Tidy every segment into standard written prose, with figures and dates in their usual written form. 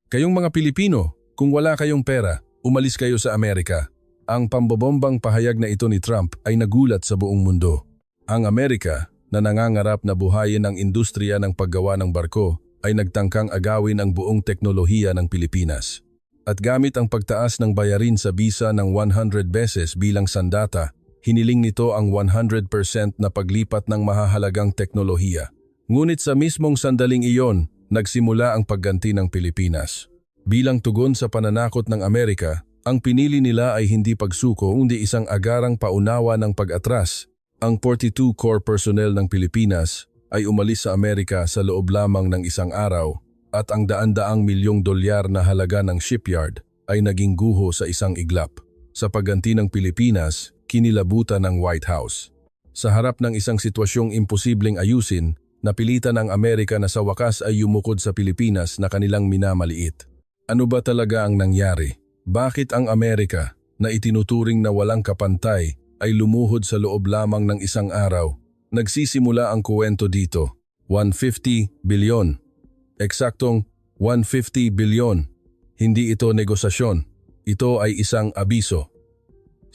Kayong mga Pilipino, kung wala kayong pera, umalis kayo sa Amerika. Ang pambobombang pahayag na ito ni Trump ay nagulat sa buong mundo. Ang Amerika, na nangangarap na buhayin ang industriya ng paggawa ng barko, ay nagtangkang agawin ang buong teknolohiya ng Pilipinas. At gamit ang pagtaas ng bayarin sa bisa ng 100 beses bilang sandata, hiniling nito ang 100% na paglipat ng mahahalagang teknolohiya. Ngunit sa mismong sandaling iyon, nagsimula ang pagganti ng Pilipinas. Bilang tugon sa pananakot ng Amerika, ang pinili nila ay hindi pagsuko kundi isang agarang paunawa ng pag-atras. Ang 42 core personnel ng Pilipinas ay umalis sa Amerika sa loob lamang ng isang araw at ang daan-daang milyong dolyar na halaga ng shipyard ay naging guho sa isang iglap. Sa pagganti ng Pilipinas, kinilabutan ng White House. Sa harap ng isang sitwasyong imposibleng ayusin, napilitan ang Amerika na sa wakas ay yumukod sa Pilipinas na kanilang minamaliit. Ano ba talaga ang nangyari? Bakit ang Amerika, na itinuturing na walang kapantay, ay lumuhod sa loob lamang ng isang araw? Nagsisimula ang kuwento dito. 150 bilyon. Eksaktong 150 bilyon. Hindi ito negosasyon. Ito ay isang abiso.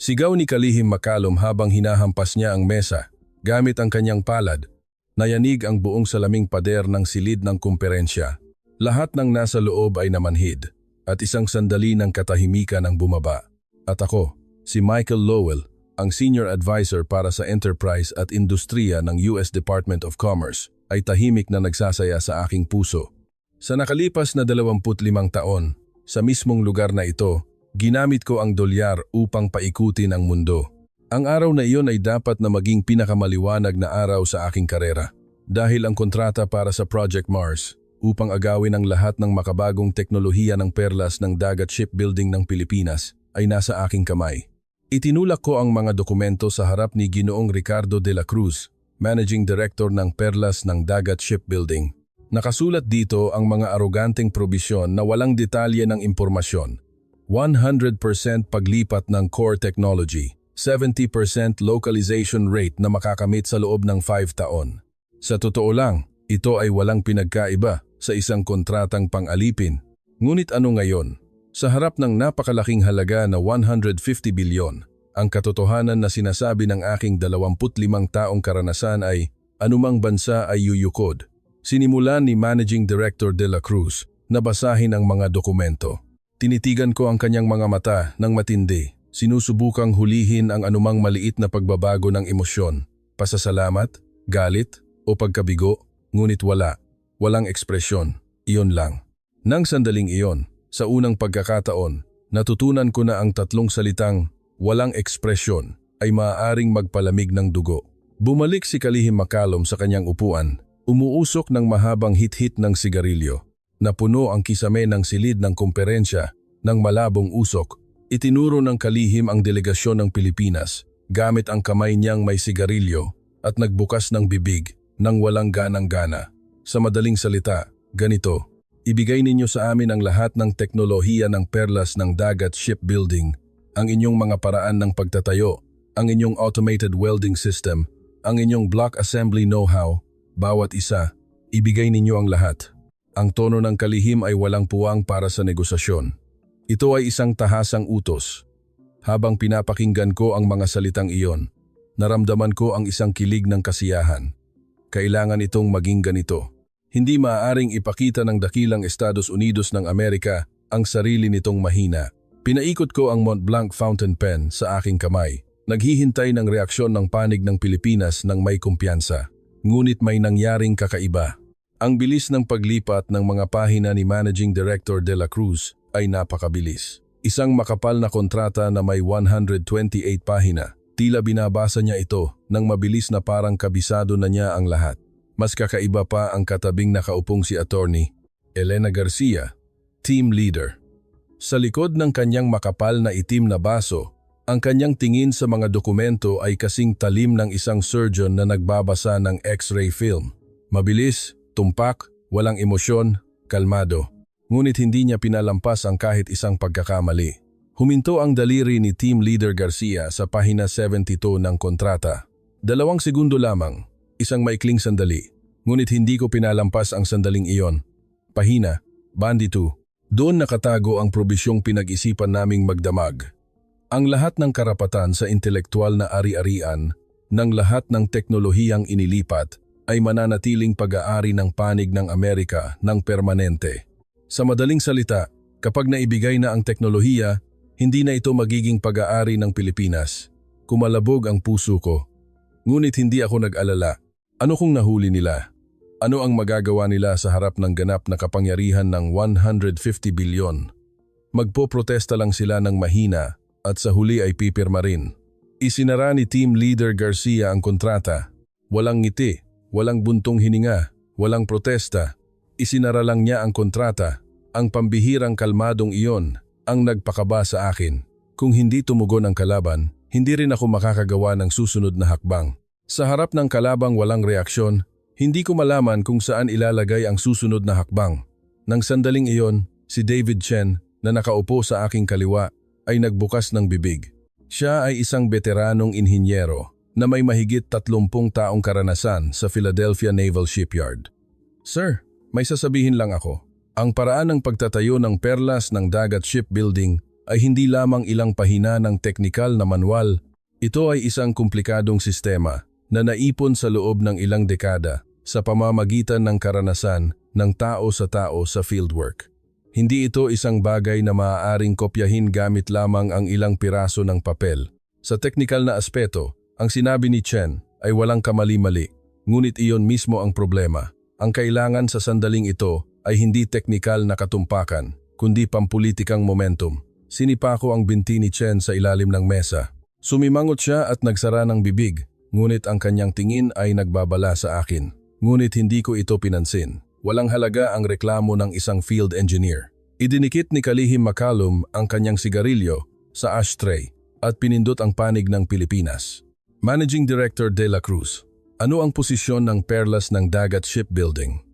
Sigaw ni Kalihim Macalom habang hinahampas niya ang mesa, gamit ang kanyang palad. Nayanig ang buong salaming pader ng silid ng kumperensya. Lahat ng nasa loob ay namanhid, at isang sandali ng katahimikan ang bumaba. At ako, si Michael Lowell, ang Senior Advisor para sa Enterprise at Industriya ng US Department of Commerce, ay tahimik na nagsasaya sa aking puso. Sa nakalipas na 25 taon, sa mismong lugar na ito, ginamit ko ang dolyar upang paikutin ang mundo. Ang araw na iyon ay dapat na maging pinakamaliwanag na araw sa aking karera. Dahil ang kontrata para sa Project Mars, upang agawin ang lahat ng makabagong teknolohiya ng perlas ng dagat shipbuilding ng Pilipinas, ay nasa aking kamay. Itinulak ko ang mga dokumento sa harap ni Ginoong Ricardo de la Cruz, Managing Director ng Perlas ng Dagat Shipbuilding. Nakasulat dito ang mga aroganteng probisyon na walang detalye ng impormasyon. 100% paglipat ng core technology, 70% localization rate na makakamit sa loob ng 5 taon. Sa totoo lang, ito ay walang pinagkaiba sa isang kontratang pang-alipin. Ngunit ano ngayon? Sa harap ng napakalaking halaga na 150 bilyon, ang katotohanan na sinasabi ng aking 25 taong karanasan ay anumang bansa ay yuyukod. Sinimulan ni Managing Director de la Cruz na basahin ang mga dokumento. Tinitigan ko ang kanyang mga mata ng matindi. Sinusubukang hulihin ang anumang maliit na pagbabago ng emosyon, pasasalamat, galit o pagkabigo, ngunit walang ekspresyon, iyon lang. Nang sandaling iyon, sa unang pagkakataon, natutunan ko na ang tatlong salitang walang ekspresyon ay maaaring magpalamig ng dugo. Bumalik si Kalihim Macalom sa kanyang upuan, umuusok ng mahabang hit-hit ng sigarilyo. Napuno ang kisame ng silid ng kumperensya ng malabong usok. Itinuro ng Kalihim ang delegasyon ng Pilipinas gamit ang kamay niyang may sigarilyo at nagbukas ng bibig nang walang ganang-gana. Sa madaling salita, ganito, ibigay ninyo sa amin ang lahat ng teknolohiya ng perlas ng dagat shipbuilding, ang inyong mga paraan ng pagtatayo, ang inyong automated welding system, ang inyong block assembly know-how, bawat isa, ibigay ninyo ang lahat. Ang tono ng Kalihim ay walang puwang para sa negosasyon. Ito ay isang tahasang utos. Habang pinapakinggan ko ang mga salitang iyon, naramdaman ko ang isang kilig ng kasiyahan. Kailangan itong maging ganito. Hindi maaaring ipakita ng dakilang Estados Unidos ng Amerika ang sarili nitong mahina. Pinaikot ko ang Mont Blanc fountain pen sa aking kamay. Naghihintay ng reaksyon ng panig ng Pilipinas ng may kumpiyansa. Ngunit may nangyaring kakaiba. Ang bilis ng paglipat ng mga pahina ni Managing Director de la Cruz ay napakabilis. Isang makapal na kontrata na may 128 pahina. Tila binabasa niya ito nang mabilis na parang kabisado na niya ang lahat. Mas kakaiba pa ang katabing nakaupong si Attorney Elena Garcia, Team Leader. Sa likod ng kanyang makapal na itim na baso, ang kanyang tingin sa mga dokumento ay kasing talim ng isang surgeon na nagbabasa ng X-ray film. Mabilis, tumpak, walang emosyon, kalmado. Ngunit hindi niya pinalampas ang kahit isang pagkakamali. Huminto ang daliri ni Team Leader Garcia sa pahina 72 ng kontrata. 2 segundo lamang, isang maikling sandali. Ngunit hindi ko pinalampas ang sandaling iyon. Pahina, Bandi 2, Doon nakatago ang probisyong pinag-isipan naming magdamag. Ang lahat ng karapatan sa intelektual na ari-arian ng lahat ng teknolohiyang inilipat ay mananatiling pag-aari ng panig ng Amerika ng permanente. Sa madaling salita, kapag naibigay na ang teknolohiya, hindi na ito magiging pag-aari ng Pilipinas. Kumalabog ang puso ko. Ngunit hindi ako nag-alala. Ano kung nahuli nila? Ano ang magagawa nila sa harap ng ganap na kapangyarihan ng 150 bilyon? Magpoprotesta lang sila ng mahina at sa huli ay pipirma rin. Isinara ni Team Leader Garcia ang kontrata. Walang ngiti, walang buntong hininga, walang protesta. Isinara lang niya ang kontrata. Ang pambihirang kalmadong iyon ang nagpakaba sa akin. Kung hindi tumugon ang kalaban, hindi rin ako makakagawa ng susunod na hakbang. Sa harap ng kalabang walang reaksyon, hindi ko malaman kung saan ilalagay ang susunod na hakbang. Nang sandaling iyon, si David Chen na nakaupo sa aking kaliwa ay nagbukas ng bibig. Siya ay isang veteranong inhinyero na may mahigit 30 taong karanasan sa Philadelphia Naval Shipyard. Sir, may sasabihin lang ako. Ang paraan ng pagtatayo ng perlas ng dagat shipbuilding ay hindi lamang ilang pahina ng teknikal na manual. Ito ay isang komplikadong sistema na naipon sa loob ng ilang dekada sa pamamagitan ng karanasan ng tao sa fieldwork. Hindi ito isang bagay na maaaring kopyahin gamit lamang ang ilang piraso ng papel. Sa teknikal na aspeto, ang sinabi ni Chen ay walang kamali-mali, ngunit iyon mismo ang problema. Ang kailangan sa sandaling ito ay hindi teknikal na katumpakan, kundi pampulitikang momentum. Sinipa ko ang binti ni Chen sa ilalim ng mesa. Sumimangot siya at nagsara ng bibig. Ngunit ang kanyang tingin ay nagbabala sa akin. Ngunit hindi ko ito pinansin. Walang halaga ang reklamo ng isang field engineer. Idinikit ni Kalihim McCallum ang kanyang sigarilyo sa ashtray at pinindot ang panig ng Pilipinas. Managing Director De La Cruz, ano ang posisyon ng perlas ng dagat shipbuilding?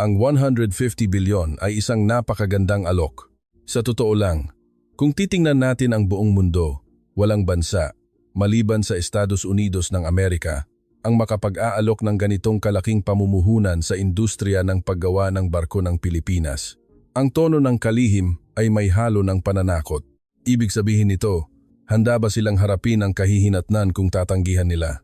Ang 150 bilyon ay isang napakagandang alok. Sa totoo lang, kung titingnan natin ang buong mundo, walang bansa, maliban sa Estados Unidos ng Amerika, ang makapag-aalok ng ganitong kalaking pamumuhunan sa industriya ng paggawa ng barko ng Pilipinas. Ang tono ng Kalihim ay may halo ng pananakot. Ibig sabihin nito, handa ba silang harapin ang kahihinatnan kung tatanggihan nila?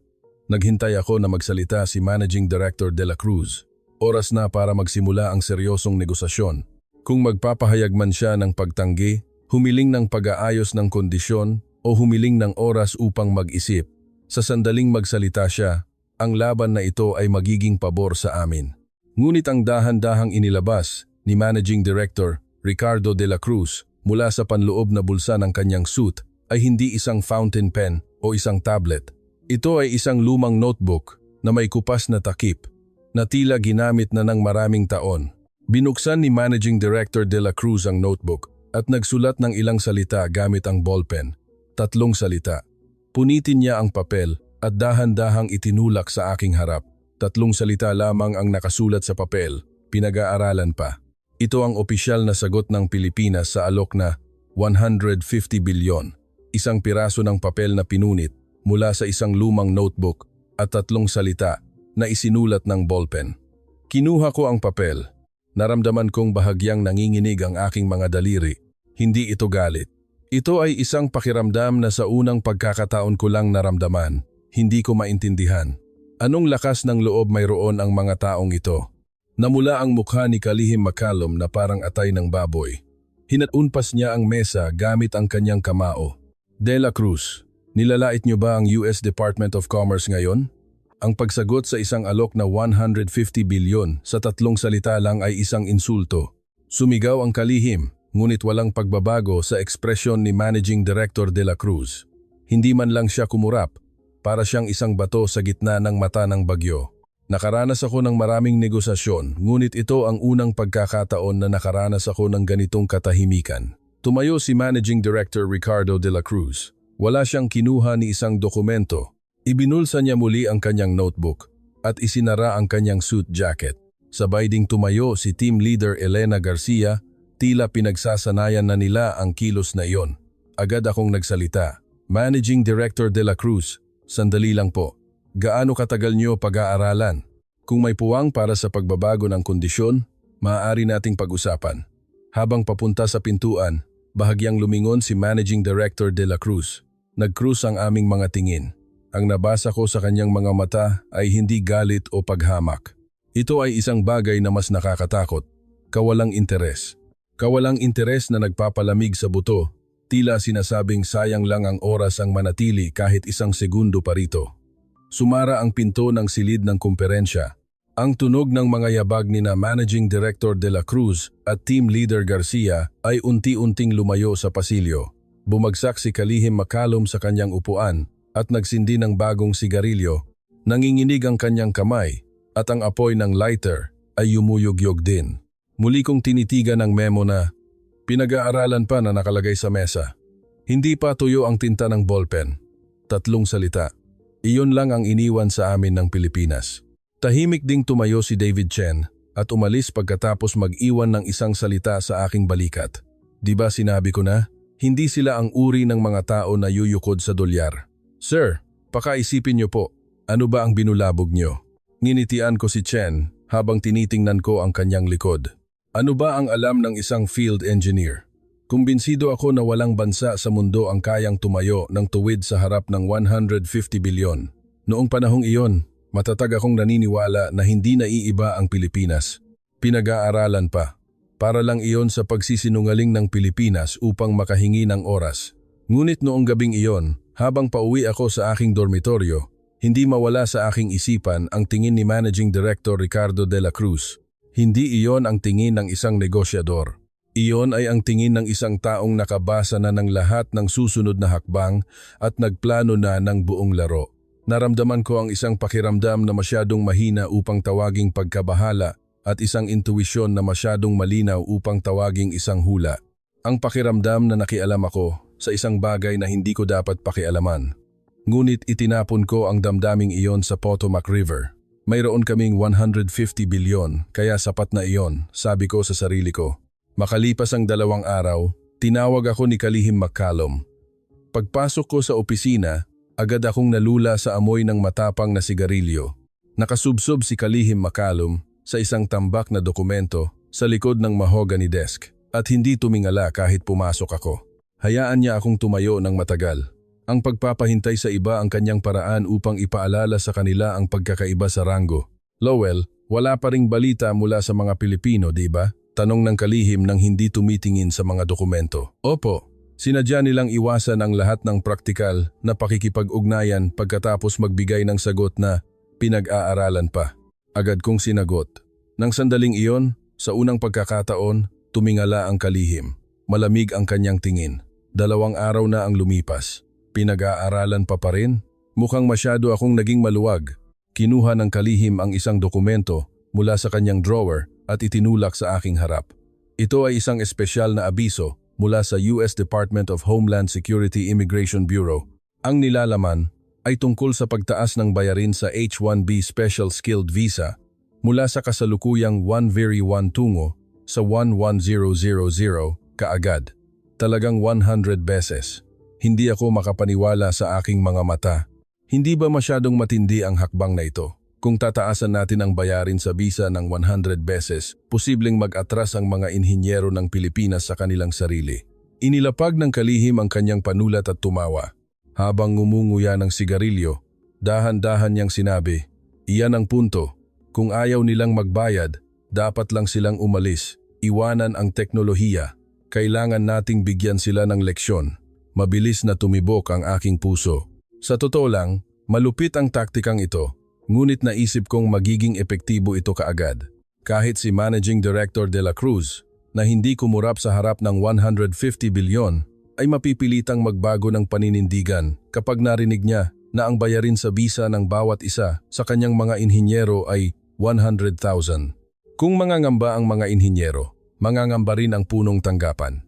Naghintay ako na magsalita si Managing Director De La Cruz. Oras na para magsimula ang seryosong negosasyon. Kung magpapahayag man siya ng pagtanggi, humiling ng pag-aayos ng kondisyon, o humiling ng oras upang mag-isip, sa sandaling magsalita siya, ang laban na ito ay magiging pabor sa amin. Ngunit ang dahan-dahang inilabas ni Managing Director Ricardo de la Cruz mula sa panloob na bulsa ng kanyang suit ay hindi isang fountain pen o isang tablet. Ito ay isang lumang notebook na may kupas na takip na tila ginamit na ng maraming taon. Binuksan ni Managing Director de la Cruz ang notebook at nagsulat ng ilang salita gamit ang ballpen. 3 salita. Punitin niya ang papel at dahan-dahang itinulak sa aking harap. 3 salita lamang ang nakasulat sa papel, pinag-aaralan pa. Ito ang opisyal na sagot ng Pilipinas sa alok na 150 bilyon. Isang piraso ng papel na pinunit mula sa isang lumang notebook at 3 salita na isinulat ng ballpen. Kinuha ko ang papel. Naramdaman kong bahagyang nanginginig ang aking mga daliri. Hindi ito galit. Ito ay isang pakiramdam na sa unang pagkakataon ko lang naramdaman, hindi ko maintindihan. Anong lakas ng loob mayroon ang mga taong ito? Namula ang mukha ni Kalihim McCallum na parang atay ng baboy. Hinatunpas niya ang mesa gamit ang kanyang kamao. De La Cruz, nilalait niyo ba ang US Department of Commerce ngayon? Ang pagsagot sa isang alok na 150 bilyon sa 3 salita lang ay isang insulto. Sumigaw ang Kalihim. Ngunit walang pagbabago sa ekspresyon ni Managing Director De La Cruz. Hindi man lang siya kumurap, para siyang isang bato sa gitna ng mata ng bagyo. Nakaranas ako ng maraming negosasyon, ngunit ito ang unang pagkakataon na nakaranas ako ng ganitong katahimikan. Tumayo si Managing Director Ricardo De La Cruz. Wala siyang kinuha ni isang dokumento. Ibinulsa niya muli ang kanyang notebook at isinara ang kanyang suit jacket. Sabay ding tumayo si Team Leader Elena Garcia. Tila pinagsasanayan na nila ang kilos na iyon. Agad akong nagsalita. Managing Director De La Cruz, sandali lang po. Gaano katagal niyo pag-aaralan? Kung may puwang para sa pagbabago ng kondisyon, maaari nating pag-usapan. Habang papunta sa pintuan, bahagyang lumingon si Managing Director De La Cruz. Nag-cruise ang aming mga tingin. Ang nabasa ko sa kanyang mga mata ay hindi galit o paghamak. Ito ay isang bagay na mas nakakatakot. Kawalang interes. Kawalang interes na nagpapalamig sa buto. Tila sinasabing sayang lang ang oras ang manatili kahit isang segundo pa rito. Sumara ang pinto ng silid ng kumperensya. Ang tunog ng mga yabag ni na Managing Director De La Cruz at Team Leader Garcia ay unti-unting lumayo sa pasilyo. Bumagsak si Kalihim Macalum sa kanyang upuan at nagsindi ng bagong sigarilyo. Nanginginig ang kanyang kamay at ang apoy ng lighter ay yumuyugyog din. Muli kong tinitigan ang memo na pinag-aaralan pa na nakalagay sa mesa. Hindi pa tuyo ang tinta ng ballpen. 3 salita. Iyon lang ang iniwan sa amin ng Pilipinas. Tahimik ding tumayo si David Chen at umalis pagkatapos mag-iwan ng isang salita sa aking balikat. Di ba sinabi ko na, hindi sila ang uri ng mga tao na yuyukod sa dolyar. Sir, pakaisipin niyo po, ano ba ang binulabog niyo? Nginitian ko si Chen habang tinitingnan ko ang kanyang likod. Ano ba ang alam ng isang field engineer? Kumbinsido ako na walang bansa sa mundo ang kayang tumayo ng tuwid sa harap ng 150 bilyon. Noong panahong iyon, matatag akong naniniwala na hindi naiiba ang Pilipinas. Pinag-aaralan pa. Para lang iyon sa pagsisinungaling ng Pilipinas upang makahingi ng oras. Ngunit noong gabing iyon, habang pauwi ako sa aking dormitoryo, hindi mawala sa aking isipan ang tingin ni Managing Director Ricardo De La Cruz. Hindi iyon ang tingin ng isang negosyador. Iyon ay ang tingin ng isang taong nakabasa na ng lahat ng susunod na hakbang at nagplano na ng buong laro. Naramdaman ko ang isang pakiramdam na masyadong mahina upang tawaging pagkabahala at isang intuwisyon na masyadong malinaw upang tawaging isang hula. Ang pakiramdam na nakialam ako sa isang bagay na hindi ko dapat pakialaman. Ngunit itinapon ko ang damdaming iyon sa Potomac River. Mayroon kaming 150 bilyon kaya sapat na iyon, sabi ko sa sarili ko. Makalipas ang 2 araw, tinawag ako ni Kalihim Macalum. Pagpasok ko sa opisina, agad akong nalula sa amoy ng matapang na sigarilyo. Nakasubsob si Kalihim Macalum sa isang tambak na dokumento sa likod ng mahogany desk at hindi tumingala kahit pumasok ako. Hayaan niya akong tumayo ng matagal. Ang pagpapahintay sa iba ang kanyang paraan upang ipaalala sa kanila ang pagkakaiba sa ranggo. Lowell, wala pa ring balita mula sa mga Pilipino, di ba? Tanong ng Kalihim nang hindi tumitingin sa mga dokumento. Opo. Sinadya nilang iwasan ang lahat ng praktikal na pakikipag-ugnayan pagkatapos magbigay ng sagot na pinag-aaralan pa. Agad kong sinagot. Nang sandaling iyon, sa unang pagkakataon, tumingala ang Kalihim. Malamig ang kanyang tingin. 2 araw na ang lumipas. Pinag-aaralan pa rin? Mukhang masyado akong naging maluwag. Kinuha ng Kalihim ang isang dokumento mula sa kanyang drawer at itinulak sa aking harap. Ito ay isang espesyal na abiso mula sa US Department of Homeland Security Immigration Bureau. Ang nilalaman ay tungkol sa pagtaas ng bayarin sa H-1B Special Skilled Visa mula sa kasalukuyang 1-1 tungo sa 11,000 kaagad. Talagang 100 beses. Hindi ako makapaniwala sa aking mga mata. Hindi ba masyadong matindi ang hakbang na ito? Kung tataasan natin ang bayarin sa visa ng 100 beses, posibleng mag-atras ang mga inhinyero ng Pilipinas sa kanilang sarili. Inilapag ng Kalihim ang kanyang panulat at tumawa. Habang ngumunguya ng sigarilyo, dahan-dahan niyang sinabi, iyan ang punto. Kung ayaw nilang magbayad, dapat lang silang umalis, iwanan ang teknolohiya. Kailangan nating bigyan sila ng leksyon. Mabilis na tumibok ang aking puso. Sa totoo lang, malupit ang taktikang ito. Ngunit naisip kong magiging epektibo ito kaagad. Kahit si Managing Director De La Cruz, na hindi kumurap sa harap ng 150 bilyon, ay mapipilitang magbago ng paninindigan kapag narinig niya na ang bayarin sa visa ng bawat isa sa kanyang mga inhinyero ay 100,000. Kung mangangamba ang mga inhinyero, mangangamba rin ang punong tanggapan.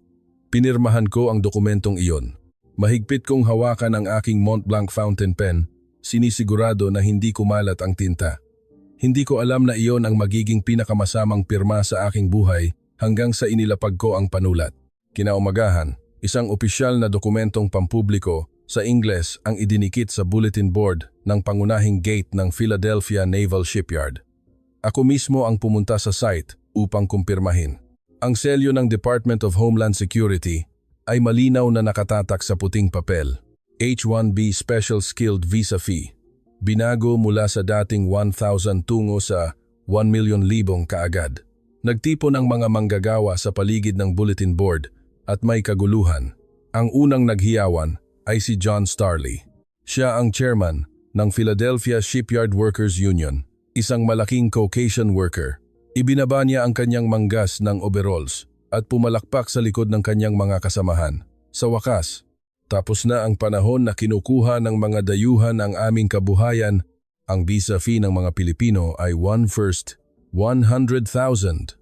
Pinirmahan ko ang dokumentong iyon. Mahigpit kong hawakan ang aking Montblanc fountain pen, sinisigurado na hindi kumalat ang tinta. Hindi ko alam na iyon ang magiging pinakamasamang pirma sa aking buhay hanggang sa inilapag ko ang panulat. Kinaumagahan, isang opisyal na dokumentong pampubliko sa Ingles ang idinikit sa bulletin board ng pangunahing gate ng Philadelphia Naval Shipyard. Ako mismo ang pumunta sa site upang kumpirmahin. Ang selyo ng Department of Homeland Security ay malinaw na nakatatak sa puting papel. H-1B Special Skilled Visa Fee. Binago mula sa dating 1,000 tungo sa 1,000,000 kaagad. Nagtipon ang mga manggagawa sa paligid ng bulletin board at may kaguluhan. Ang unang naghiyawan ay si John Starley. Siya ang chairman ng Philadelphia Shipyard Workers Union, isang malaking Caucasian worker. Ibinaba niya ang kanyang manggas ng overalls at pumalakpak sa likod ng kanyang mga kasamahan. Sa wakas, tapos na ang panahon na kinukuha ng mga dayuhan ang aming kabuhayan. Ang visa fee ng mga Pilipino ay 100,000. 100,000.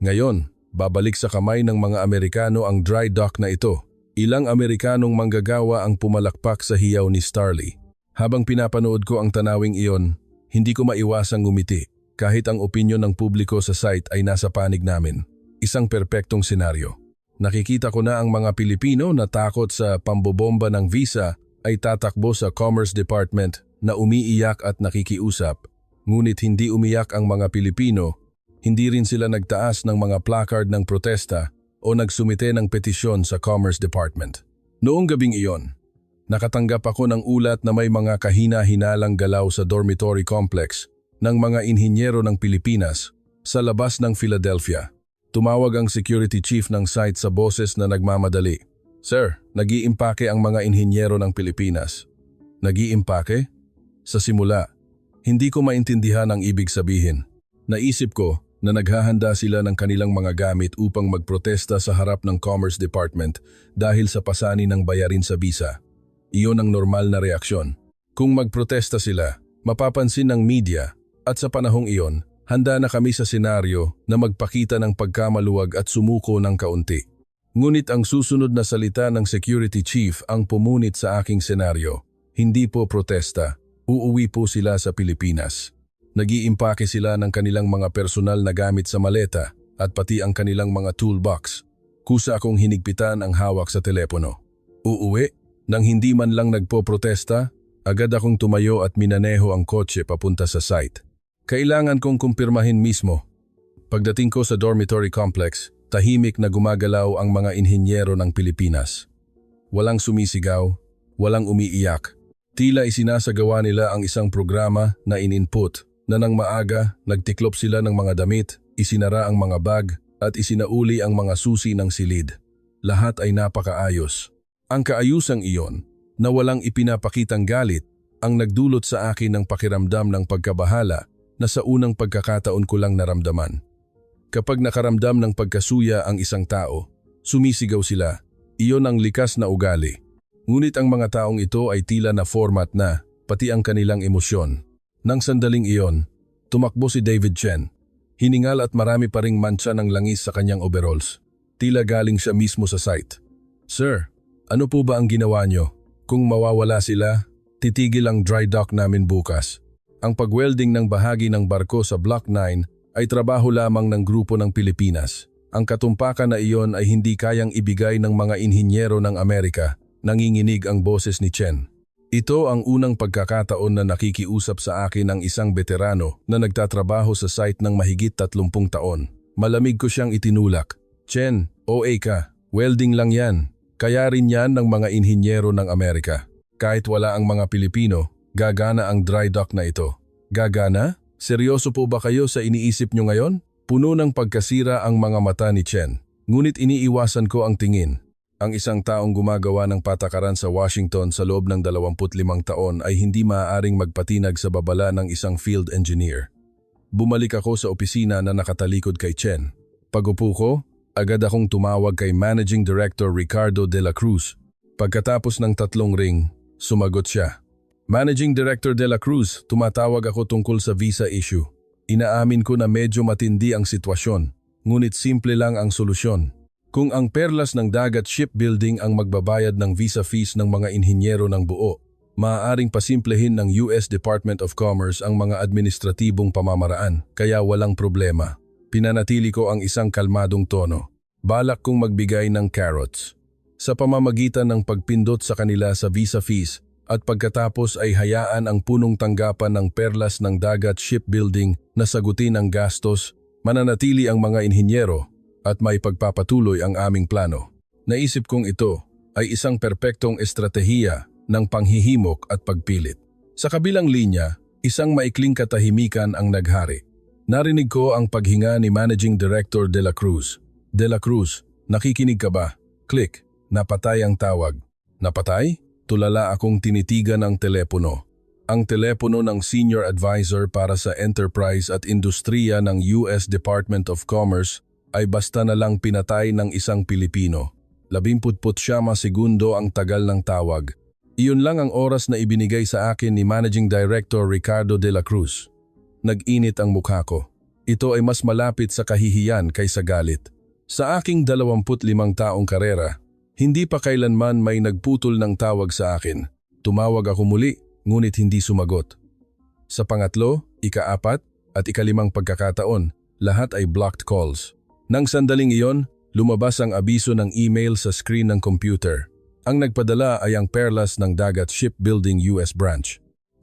Ngayon, babalik sa kamay ng mga Amerikano ang dry dock na ito. Ilang Amerikanong manggagawa ang pumalakpak sa hiyaw ni Starley. Habang pinapanood ko ang tanawing iyon, hindi ko maiwasang ngumiti kahit ang opinyon ng publiko sa site ay nasa panig namin. Isang perpektong senaryo. Nakikita ko na ang mga Pilipino na takot sa pambobomba ng visa ay tatakbo sa Commerce Department na umiiyak at nakikiusap. Ngunit hindi umiyak ang mga Pilipino, hindi rin sila nagtaas ng mga placard ng protesta o nagsumite ng petisyon sa Commerce Department. Noong gabing iyon, nakatanggap ako ng ulat na may mga kahina-hinalang galaw sa dormitory complex ng mga inhinyero ng Pilipinas sa labas ng Philadelphia. Tumawag ang security chief ng site sa boses na nagmamadali. Sir, nag-iimpake ang mga inhinyero ng Pilipinas. Nag-iimpake? Sa simula, hindi ko maintindihan ang ibig sabihin. Naisip ko na naghahanda sila ng kanilang mga gamit upang magprotesta sa harap ng Commerce Department dahil sa pasani ng bayarin sa visa. Iyon ang normal na reaksyon. Kung magprotesta sila, mapapansin ng media at sa panahong iyon, handa na kami sa senaryo na magpakita ng pagkamaluwag at sumuko ng kaunti. Ngunit ang susunod na salita ng security chief ang pumunit sa aking senaryo. Hindi po protesta, uuwi po sila sa Pilipinas. Nag-iimpake sila ng kanilang mga personal na gamit sa maleta at pati ang kanilang mga toolbox. Kusa akong hinigpitan ang hawak sa telepono. Uuwi? Nang hindi man lang nagpo-protesta, agad akong tumayo at minaneho ang kotse papunta sa site. Kailangan kong kumpirmahin mismo. Pagdating ko sa dormitory complex, tahimik na gumagalaw ang mga inhinyero ng Pilipinas. Walang sumisigaw, walang umiiyak. Tila isinasagawa nila ang isang programa na in-input na nang maaga, nagtiklop sila ng mga damit, isinara ang mga bag at isinauli ang mga susi ng silid. Lahat ay napakaayos. Ang kaayusang iyon, na walang ipinapakitang galit, ang nagdulot sa akin ng pakiramdam ng pagkabahala na sa unang pagkakataon ko lang naramdaman. Kapag nakaramdam ng pagkasuya ang isang tao, sumisigaw sila. Iyon ang likas na ugali. Ngunit ang mga taong ito ay tila na format na, pati ang kanilang emosyon. Nang sandaling iyon, tumakbo si David Chen. Hiningal at marami pa ring mantsa ng langis sa kanyang overalls. Tila galing siya mismo sa site. Sir, ano po ba ang ginawa nyo? Kung mawawala sila, titigil ang dry dock namin bukas. Ang pagwelding ng bahagi ng barko sa Block 9 ay trabaho lamang ng grupo ng Pilipinas. Ang katumpakan na iyon ay hindi kayang ibigay ng mga inhinyero ng Amerika, nanginginig ang boses ni Chen. Ito ang unang pagkakataon na nakikiusap sa akin ang isang veterano na nagtatrabaho sa site ng mahigit 30 taon. Malamig ko siyang itinulak. Chen, OA ka, welding lang yan. Kaya rin yan ng mga inhinyero ng Amerika. Kahit wala ang mga Pilipino, gagana ang dry dock na ito. Gagana? Seryoso po ba kayo sa iniisip nyo ngayon? Puno ng pagkasira ang mga mata ni Chen. Ngunit iniiwasan ko ang tingin. Ang isang taong gumagawa ng patakaran sa Washington sa loob ng 25 taon ay hindi maaaring magpatinag sa babala ng isang field engineer. Bumalik ako sa opisina na nakatalikod kay Chen. Pag-upo ko, agad akong tumawag kay Managing Director Ricardo de la Cruz. Pagkatapos ng 3 ring, sumagot siya. Managing Director de la Cruz, tumatawag ako tungkol sa visa issue. Inaamin ko na medyo matindi ang sitwasyon, ngunit simple lang ang solusyon. Kung ang perlas ng dagat shipbuilding ang magbabayad ng visa fees ng mga inhinyero ng buo, maaaring pasimplehin ng US Department of Commerce ang mga administratibong pamamaraan, kaya walang problema. Pinanatili ko ang isang kalmadong tono. Balak kong magbigay ng carrots. Sa pamamagitan ng pagpindot sa kanila sa visa fees, at pagkatapos ay hayaan ang punong tanggapan ng perlas ng dagat shipbuilding na sagutin ang gastos Mananatili ang mga inhinyero at may pagpapatuloy ang aming plano. Naisip kong ito ay isang perpektong estratehiya ng panghihimok at pagpilit. Sa kabilang linya, isang maikling katahimikan ang naghari. Narinig ko ang paghinga ni Managing Director De La Cruz. De La Cruz, nakikinig ka ba? Click. Napatay ang tawag. Napatay? Tulala akong tinitigan ang telepono. Ang telepono ng Senior Advisor para sa Enterprise at Industriya ng US Department of Commerce ay basta na lang pinatay ng isang Pilipino. 17 segundo ang tagal ng tawag. Iyon lang ang oras na ibinigay sa akin ni Managing Director Ricardo De La Cruz. Nag-init ang mukha ko. Ito ay mas malapit sa kahihiyan kaysa galit. Sa aking 25 taong karera, hindi pa kailanman may nagputol ng tawag sa akin. Tumawag ako muli, ngunit hindi sumagot. Sa pangatlo, ika-4 at ika-5 pagkakataon, lahat ay blocked calls. Nang sandaling iyon, lumabas ang abiso ng email sa screen ng computer. Ang nagpadala ay ang Perlas ng Dagat Shipbuilding US Branch.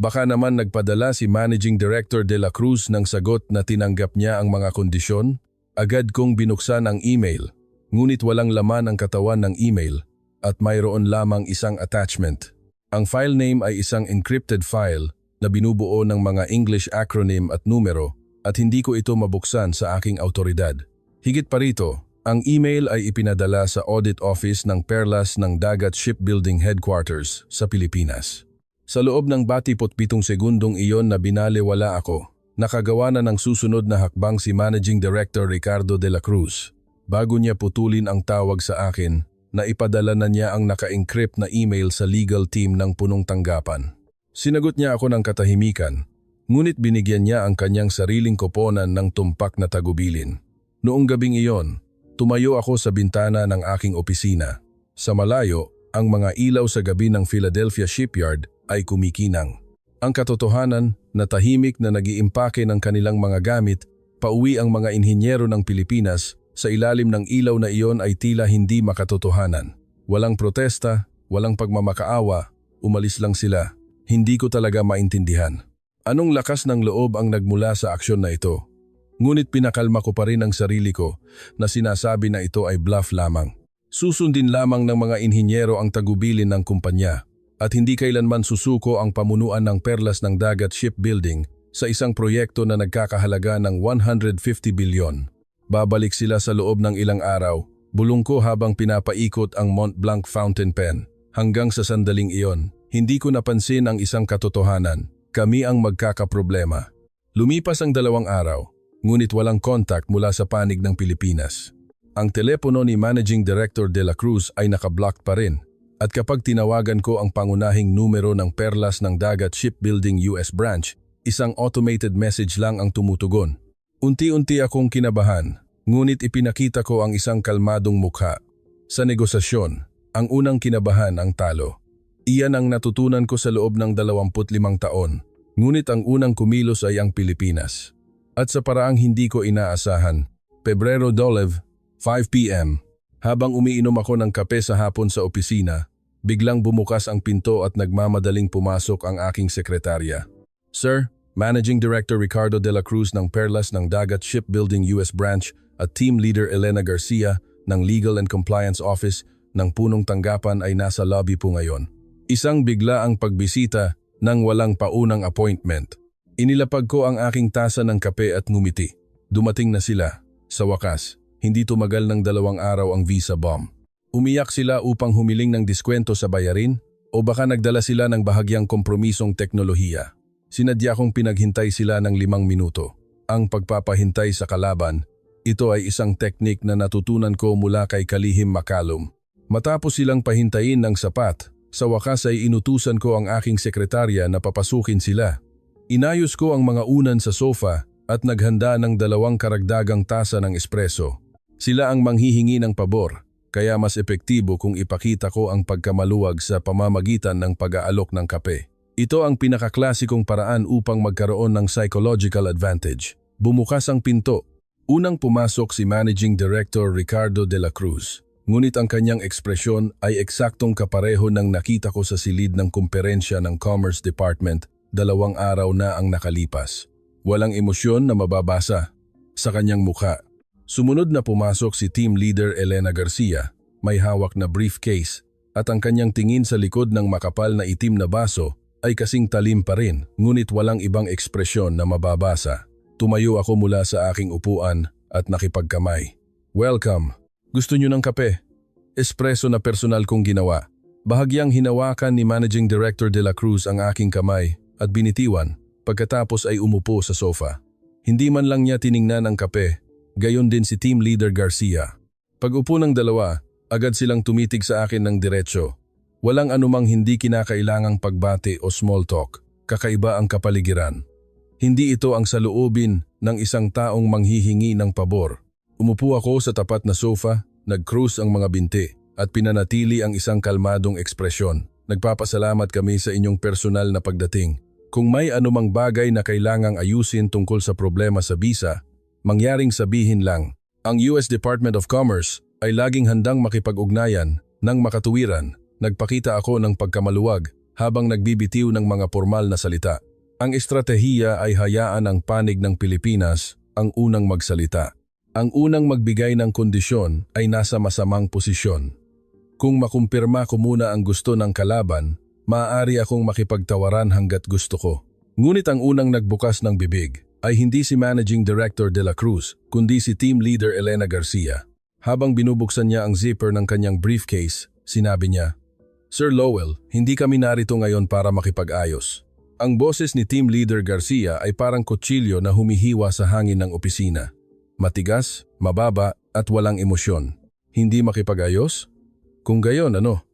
Baka naman nagpadala si Managing Director De La Cruz ng sagot na tinanggap niya ang mga kondisyon. Agad kong binuksan ang email, ngunit walang laman ang katawan ng email at mayroon lamang isang attachment. Ang file name ay isang encrypted file na binubuo ng mga English acronym at numero at hindi ko ito mabuksan sa aking autoridad. Higit pa rito, ang email ay ipinadala sa Audit Office ng Perlas ng Dagat Shipbuilding Headquarters sa Pilipinas. Sa loob ng 27 segundong iyon na binaliwala ako, nakagawa na ng susunod na hakbang si Managing Director Ricardo De La Cruz. Bago niya putulin ang tawag sa akin, na ipadala na niya ang naka-encrypt na email sa legal team ng punong tanggapan. Sinagot niya ako ng katahimikan, ngunit binigyan niya ang kanyang sariling koponan ng tumpak na tagubilin. Noong gabing iyon, tumayo ako sa bintana ng aking opisina. Sa malayo, ang mga ilaw sa gabi ng Philadelphia Shipyard ay kumikinang. Ang katotohanan na tahimik na nag-iimpake ng kanilang mga gamit, pauwi ang mga inhinyero ng Pilipinas. Sa ilalim ng ilaw na iyon ay tila hindi makatotohanan. Walang protesta, walang pagmamakaawa, umalis lang sila. Hindi ko talaga maintindihan. Anong lakas ng loob ang nagmula sa aksyon na ito? Ngunit pinakalma ko pa rin ang sarili ko na sinasabi na ito ay bluff lamang. Susundin lamang ng mga inhinyero ang tagubilin ng kumpanya at hindi kailanman susuko ang pamunuan ng Perlas ng Dagat Shipbuilding sa isang proyekto na nagkakahalaga ng 150 bilyon. Babalik sila sa loob ng ilang araw, bulong ko habang pinapaikot ang Mont Blanc fountain pen. Hanggang sa sandaling iyon, hindi ko napansin ang isang katotohanan. Kami ang magkakaproblema. Lumipas ang 2 araw, ngunit walang contact mula sa panig ng Pilipinas. Ang telepono ni Managing Director De La Cruz ay nakablock pa rin. At kapag tinawagan ko ang pangunahing numero ng Perlas ng Dagat Shipbuilding US Branch, isang automated message lang ang tumutugon. Unti-unti akong kinabahan, ngunit ipinakita ko ang isang kalmadong mukha. Sa negosasyon, ang unang kinabahan ang talo. Iyan ang natutunan ko sa loob ng 25 taon, ngunit ang unang kumilos ay ang Pilipinas. At sa paraang hindi ko inaasahan, Pebrero 12, 5 p.m., habang umiinom ako ng kape sa hapon sa opisina, biglang bumukas ang pinto at nagmamadaling pumasok ang aking sekretarya. Sir, Managing Director Ricardo De La Cruz ng Perlas ng Dagat Shipbuilding US Branch at Team Leader Elena Garcia ng Legal and Compliance Office ng punong tanggapan ay nasa lobby po ngayon. Isang bigla ang pagbisita nang walang paunang appointment. Inilapag ko ang aking tasa ng kape at ngumiti. Dumating na sila. Sa wakas, hindi tumagal ng 2 araw ang visa bomb. Umiyak sila upang humiling ng diskwento sa bayarin o baka nagdala sila ng bahagyang kompromisong teknolohiya. Sinadya kong pinaghintay sila ng 5 minuto. Ang pagpapahintay sa kalaban, ito ay isang teknik na natutunan ko mula kay Kalihim Macalum. Matapos silang pahintayin ng sapat, sa wakas ay inutusan ko ang aking sekretarya na papasukin sila. Inayos ko ang mga unan sa sofa at naghanda ng 2 karagdagang tasa ng espresso. Sila ang manghihingi ng pabor, kaya mas epektibo kung ipakita ko ang pagkamaluwag sa pamamagitan ng pag-aalok ng kape. Ito ang pinakaklasikong paraan upang magkaroon ng psychological advantage. Bumukas ang pinto. Unang pumasok si Managing Director Ricardo De La Cruz. Ngunit ang kanyang ekspresyon ay eksaktong kapareho ng nakita ko sa silid ng kumperensya ng Commerce Department 2 araw na ang nakalipas. Walang emosyon na mababasa. sa kanyang mukha. Sumunod na pumasok si Team Leader Elena Garcia, may hawak na briefcase, at ang kanyang tingin sa likod ng makapal na itim na baso ay kasing talim pa rin, ngunit walang ibang ekspresyon na mababasa. Tumayo ako mula sa aking upuan at nakipagkamay. "Welcome. Gusto niyo ng kape?" Espresso na personal kong ginawa. Bahagyang hinawakan ni Managing Director de la Cruz ang aking kamay at binitiwan, pagkatapos ay umupo sa sofa. Hindi man lang niya tiningnan ang kape, gayon din si Team Leader Garcia. Pag-upo ng dalawa, agad silang tumitig sa akin ng diretsyo. Walang anumang hindi kinakailangang pagbati o small talk, kakaiba ang kapaligiran. Hindi ito ang saloobin ng isang taong manghihingi ng pabor. Umupo ako sa tapat na sofa, nag-cruise ang mga binti, at pinanatili ang isang kalmadong ekspresyon. "Nagpapasalamat kami sa inyong personal na pagdating. Kung may anumang bagay na kailangang ayusin tungkol sa problema sa visa, mangyaring sabihin lang. Ang US Department of Commerce ay laging handang makipag-ugnayan ng makatuwiran." Nagpakita ako ng pagkamaluwag habang nagbibitiw ng mga formal na salita. Ang estratehiya ay hayaan ang panig ng Pilipinas ang unang magsalita. Ang unang magbigay ng kondisyon ay nasa masamang posisyon. Kung makumpirma ko muna ang gusto ng kalaban, maaari akong makipagtawaran hanggat gusto ko. Ngunit ang unang nagbukas ng bibig ay hindi si Managing Director de la Cruz, kundi si Team Leader Elena Garcia. Habang binubuksan niya ang zipper ng kanyang briefcase, sinabi niya, "Sir Lowell, hindi kami narito ngayon para makipag-ayos." Ang boses ni Team Leader Garcia ay parang kutsilyo na humihiwa sa hangin ng opisina. Matigas, mababa at walang emosyon. Hindi makipag-ayos? Kung gayon, ano?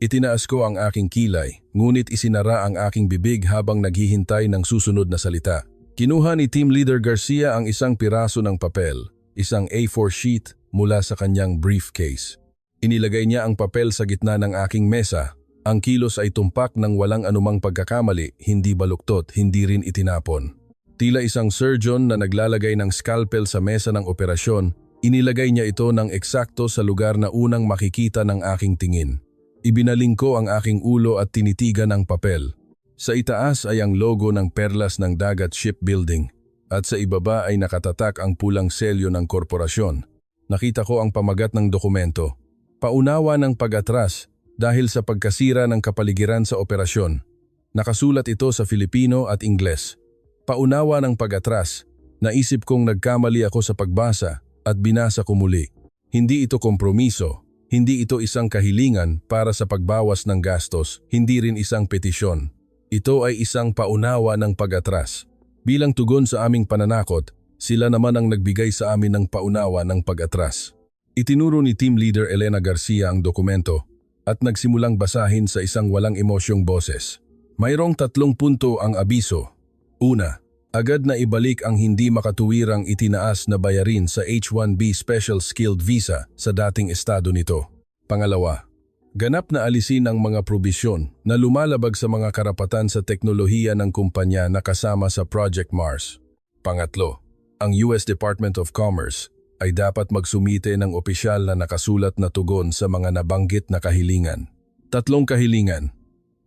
Itinaas ko ang aking kilay, ngunit isinara ang aking bibig habang naghihintay ng susunod na salita. Kinuha ni Team Leader Garcia ang isang piraso ng papel, isang A4 sheet mula sa kanyang briefcase. Inilagay niya ang papel sa gitna ng aking mesa. Ang kilos ay tumpak ng walang anumang pagkakamali, hindi baluktot, hindi rin itinapon. Tila isang surgeon na naglalagay ng scalpel sa mesa ng operasyon, inilagay niya ito ng eksakto sa lugar na unang makikita ng aking tingin. Ibinaling ko ang aking ulo at tinitigan ang papel. Sa itaas ay ang logo ng Perlas ng Dagat Shipbuilding at sa ibaba ay nakatatak ang pulang selyo ng korporasyon. Nakita ko ang pamagat ng dokumento. Paunawa ng pag-atras dahil sa pagkasira ng kapaligiran sa operasyon. Nakasulat ito sa Filipino at Ingles. Paunawa ng pag-atras. Naisip kong nagkamali ako sa pagbasa at binasa ko muli. Hindi ito kompromiso. Hindi ito isang kahilingan para sa pagbawas ng gastos. Hindi rin isang petisyon. Ito ay isang paunawa ng pag-atras. Bilang tugon sa aming pananakot, sila naman ang nagbigay sa amin ng paunawa ng pag-atras. Itinuro ni Team Leader Elena Garcia ang dokumento at nagsimulang basahin sa isang walang emosyong boses. Mayroong 3 punto ang abiso. Una, agad na ibalik ang hindi makatuwirang itinaas na bayarin sa H-1B Special Skilled Visa sa dating estado nito. Pangalawa, ganap na alisin ang mga probisyon na lumalabag sa mga karapatan sa teknolohiya ng kumpanya na kasama sa Project Mars. Pangatlo, ang US Department of Commerce ay dapat magsumite ng opisyal na nakasulat na tugon sa mga nabanggit na kahilingan. 3 kahilingan.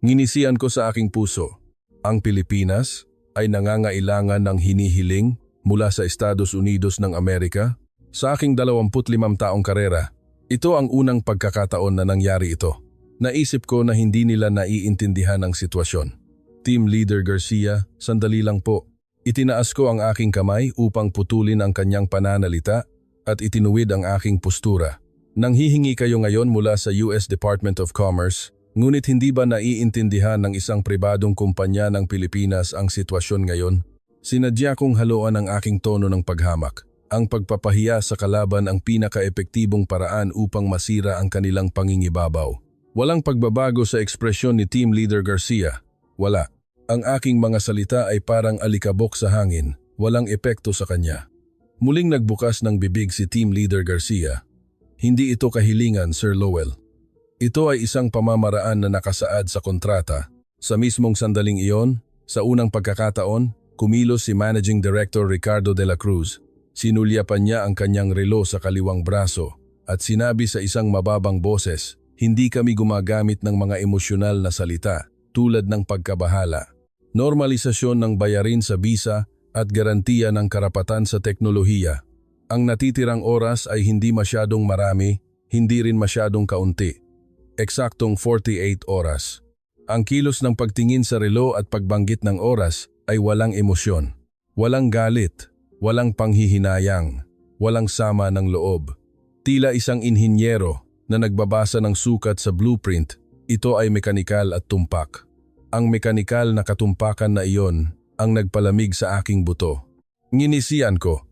Nginisian ko sa aking puso. Ang Pilipinas ay nangangailangan ng hinihiling mula sa Estados Unidos ng Amerika. Sa aking 25 taong karera, ito ang unang pagkakataon na nangyari ito. Naisip ko na hindi nila naiintindihan ang sitwasyon. Team Leader Garcia, sandali lang po. Itinaas ko ang aking kamay upang putulin ang kanyang pananalita at itinuwid ang aking postura. Nanghihingi kayo ngayon mula sa US Department of Commerce, ngunit hindi ba naiintindihan ng isang pribadong kumpanya ng Pilipinas ang sitwasyon ngayon? Sinadya kong haluan ang aking tono ng paghamak. Ang pagpapahiya sa kalaban ang pinaka-epektibong paraan upang masira ang kanilang pangingibabaw. Walang pagbabago sa ekspresyon ni Team Leader Garcia. Wala. Ang aking mga salita ay parang alikabok sa hangin, walang epekto sa kanya. Muling nagbukas ng bibig si Team Leader Garcia. Hindi ito kahilingan, Sir Lowell. Ito ay isang pamamaraan na nakasaad sa kontrata. Sa mismong sandaling iyon, sa unang pagkakataon, kumilos si Managing Director Ricardo de la Cruz. Sinulyapan niya ang kanyang relo sa kaliwang braso at sinabi sa isang mababang boses, "Hindi kami gumagamit ng mga emosyonal na salita tulad ng pagkabahala. Normalisasyon ng bayarin sa visa at garantiya ng karapatan sa teknolohiya Ang natitirang oras ay hindi masyadong marami, hindi rin masyadong kaunti. Eksaktong 48 oras. Ang kilos ng pagtingin sa relo at pagbanggit ng oras ay walang emosyon. Walang galit, walang panghihinayang, walang sama ng loob. Tila isang inhinyero na nagbabasa ng sukat sa blueprint, ito ay mekanikal at tumpak. Ang mekanikal na katumpakan na iyon ang nagpalamig sa aking buto. Nginisian ko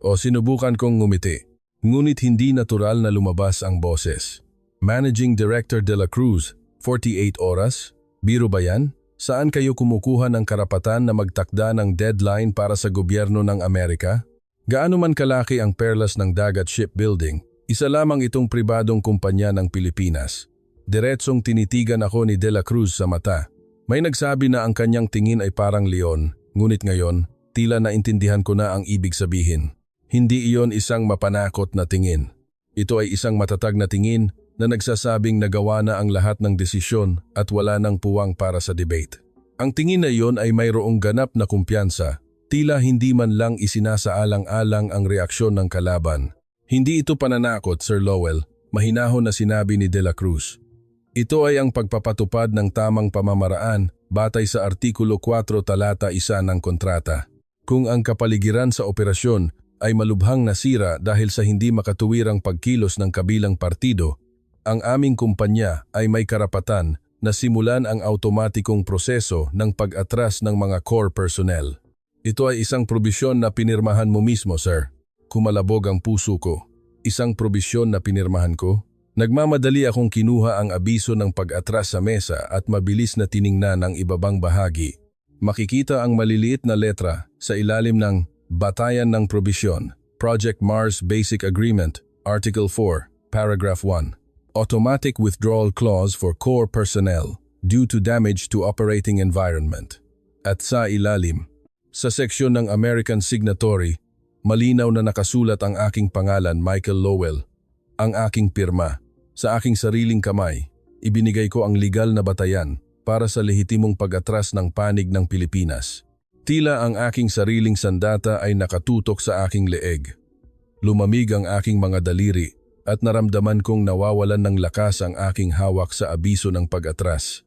o sinubukan kong ngumiti, ngunit hindi natural na lumabas ang boses. Managing Director De La Cruz, 48 oras? Biro ba yan? Saan kayo kumukuha ng karapatan na magtakda ng deadline para sa gobyerno ng Amerika? Gaano man kalaki ang Perlas ng Dagat Shipbuilding, isa lamang itong pribadong kumpanya ng Pilipinas. Diretsong tinitigan ako ni De La Cruz sa mata. May nagsabi na ang kanyang tingin ay parang leon, ngunit ngayon, tila naintindihan ko na ang ibig sabihin. Hindi iyon isang mapanakot na tingin. Ito ay isang matatag na tingin na nagsasabing nagawa na ang lahat ng desisyon at wala nang puwang para sa debate. Ang tingin na iyon ay mayroong ganap na kumpiyansa, tila hindi man lang isinasaalang-alang ang reaksyon ng kalaban. Hindi ito pananakot, Sir Lowell, mahinahon na sinabi ni De La Cruz. Ito ay ang pagpapatupad ng tamang pamamaraan batay sa Artikulo 4 Talata 1 ng kontrata. Kung ang kapaligiran sa operasyon ay malubhang nasira dahil sa hindi makatuwirang pagkilos ng kabilang partido, ang aming kumpanya ay may karapatan na simulan ang automatikong proseso ng pag-atras ng mga core personnel. Ito ay isang probisyon na pinirmahan mo mismo, sir. Kumalabog ang puso ko. Isang probisyon na pinirmahan ko? Nagmamadali akong kinuha ang abiso ng pag-atras sa mesa at mabilis na tiningnan ang ibabang bahagi. Makikita ang maliliit na letra sa ilalim ng Batayan ng Probisyon, Project Mars Basic Agreement, Article 4, Paragraph 1. Automatic withdrawal clause for core personnel due to damage to operating environment. At sa ilalim, sa seksyon ng American Signatory, malinaw na nakasulat ang aking pangalan, Michael Lowell. Ang aking pirma, sa aking sariling kamay, ibinigay ko ang legal na batayan para sa lehitimong pag-atras ng panig ng Pilipinas. Tila ang aking sariling sandata ay nakatutok sa aking leeg. Lumamig ang aking mga daliri at naramdaman kong nawawalan ng lakas ang aking hawak sa abiso ng pag-atras.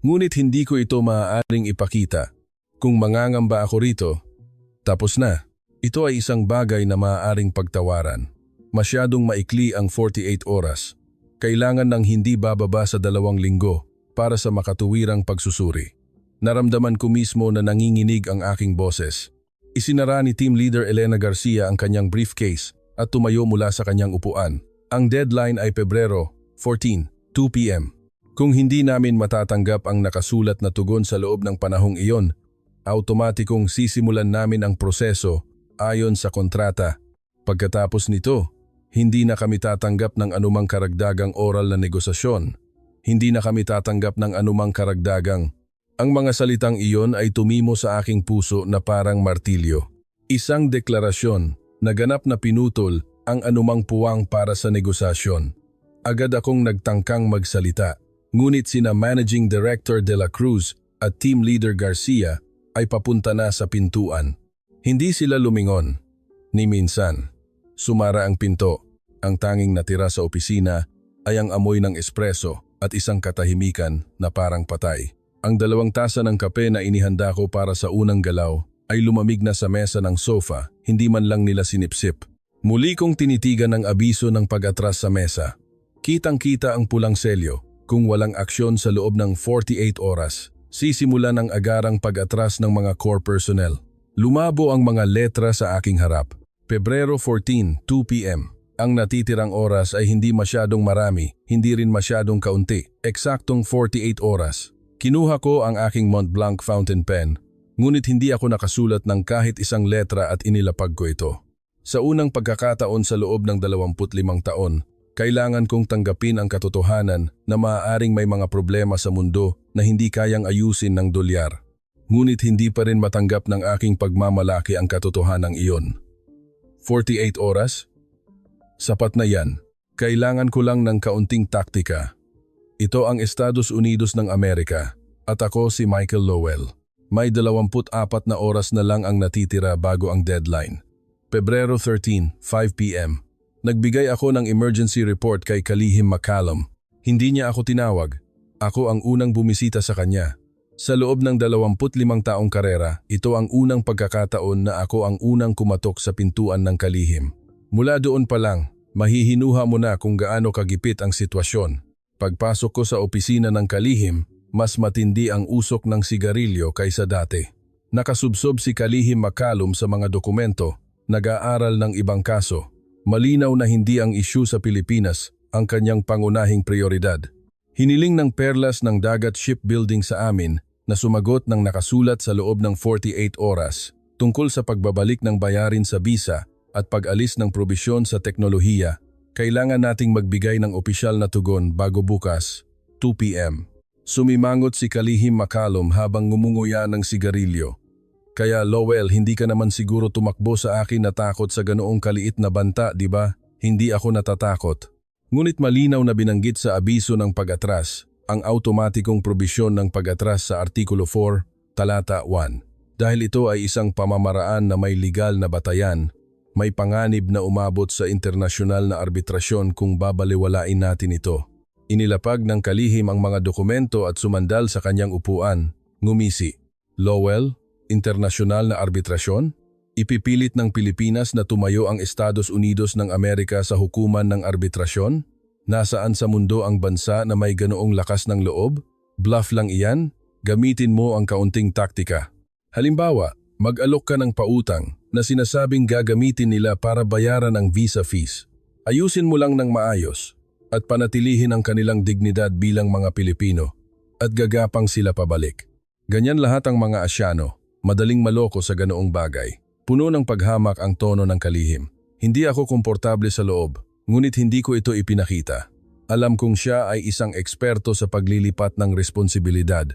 Ngunit hindi ko ito maaaring ipakita. Kung mangangamba ako rito, tapos na. Ito ay isang bagay na maaaring pagtawaran. Masyadong maikli ang 48 oras. Kailangan ng hindi bababa sa 2 linggo para sa makatuwirang pagsusuri. Naramdaman ko mismo na nanginginig ang aking boses. Isinara ni Team Leader Elena Garcia ang kanyang briefcase at tumayo mula sa kanyang upuan. Ang deadline ay Pebrero 14, 2 p.m. Kung hindi namin matatanggap ang nakasulat na tugon sa loob ng panahong iyon, automatikong sisimulan namin ang proseso ayon sa kontrata. Pagkatapos nito, hindi na kami tatanggap ng anumang karagdagang oral na negosasyon. Hindi na kami tatanggap ng anumang karagdagang. Ang mga salitang iyon ay tumimo sa aking puso na parang martilyo. Isang deklarasyon na ganap na pinutol ang anumang puwang para sa negosasyon. Agad akong nagtangkang magsalita, ngunit sina Managing Director De La Cruz at Team Leader Garcia ay papunta na sa pintuan. Hindi sila lumingon, ni minsan. Sumara ang pinto. Ang tanging natira sa opisina ay ang amoy ng espresso at isang katahimikan na parang patay. Ang 2 tasa ng kape na inihanda ko para sa unang galaw ay lumamig na sa mesa ng sofa, hindi man lang nila sinipsip. Muli kong tinitigan ang abiso ng pag-atras sa mesa. Kitang-kita ang pulang selyo. Kung walang aksyon sa loob ng 48 oras, sisimulan ang agarang pag-atras ng mga core personnel. Lumabo ang mga letra sa aking harap. Pebrero 14, 2 p.m. Ang natitirang oras ay hindi masyadong marami, hindi rin masyadong kaunti. Eksaktong 48 oras. Kinuha ko ang aking Montblanc fountain pen, ngunit hindi ako nakasulat ng kahit isang letra at inilapag ko ito. Sa unang pagkakataon sa loob ng 25 taon, kailangan kong tanggapin ang katotohanan na maaaring may mga problema sa mundo na hindi kayang ayusin ng dolyar. Ngunit hindi pa rin matanggap ng aking pagmamalaki ang katotohanang iyon. 48 oras? Sapat na yan. Kailangan ko lang ng kaunting taktika. Ito ang Estados Unidos ng Amerika at ako si Michael Lowell. May 24 na oras na lang ang natitira bago ang deadline. Pebrero 13, 5 p.m. Nagbigay ako ng emergency report kay Kalihim McCallum. Hindi niya ako tinawag. Ako ang unang bumisita sa kanya. Sa loob ng 25 taong karera, ito ang unang pagkakataon na ako ang unang kumatok sa pintuan ng Kalihim. Mula doon pa lang, mahihinuha mo na kung gaano kagipit ang sitwasyon. Pagpasok ko sa opisina ng Kalihim, mas matindi ang usok ng sigarilyo kaysa dati. Nakasubsob si Kalihim McCallum sa mga dokumento, nag-aaral ng ibang kaso. Malinaw na hindi ang isyu sa Pilipinas ang kanyang pangunahing prioridad. Hiniling ng Perlas ng Dagat Shipbuilding sa amin na sumagot ng nakasulat sa loob ng 48 oras tungkol sa pagbabalik ng bayarin sa visa at pag-alis ng probisyon sa teknolohiya. Kailangan nating magbigay ng opisyal na tugon bago bukas, 2 p.m. Sumimangot si Kalihim McCallum habang ngumunguya ng sigarilyo. Kaya Lowell, hindi ka naman siguro tumakbo sa akin na takot sa ganoong kaliit na banta, di ba? Hindi ako natatakot. Ngunit malinaw na binanggit sa abiso ng pag-atras ang automatikong probisyon ng pag-atras sa Artikulo 4, Talata 1. Dahil ito ay isang pamamaraan na may legal na batayan, may panganib na umabot sa internasyonal na arbitrasyon kung babaliwalain natin ito. Inilapag ng Kalihim ang mga dokumento at sumandal sa kanyang upuan. Ngumisi. Lowell, internasyonal na arbitrasyon? Ipipilit ng Pilipinas na tumayo ang Estados Unidos ng Amerika sa hukuman ng arbitrasyon? Nasaan sa mundo ang bansa na may ganoong lakas ng loob? Bluff lang iyan? Gamitin mo ang kaunting taktika. Halimbawa, mag-alok ka ng pautang na sinasabing gagamitin nila para bayaran ang visa fees. Ayusin mo lang ng maayos at panatilihin ang kanilang dignidad bilang mga Pilipino at gagapang sila pabalik. Ganyan lahat ang mga Asyano, madaling maloko sa ganoong bagay. Puno ng paghamak ang tono ng Kalihim. Hindi ako komportable sa loob. Ngunit hindi ko ito ipinakita. Alam kong siya ay isang eksperto sa paglilipat ng responsibilidad.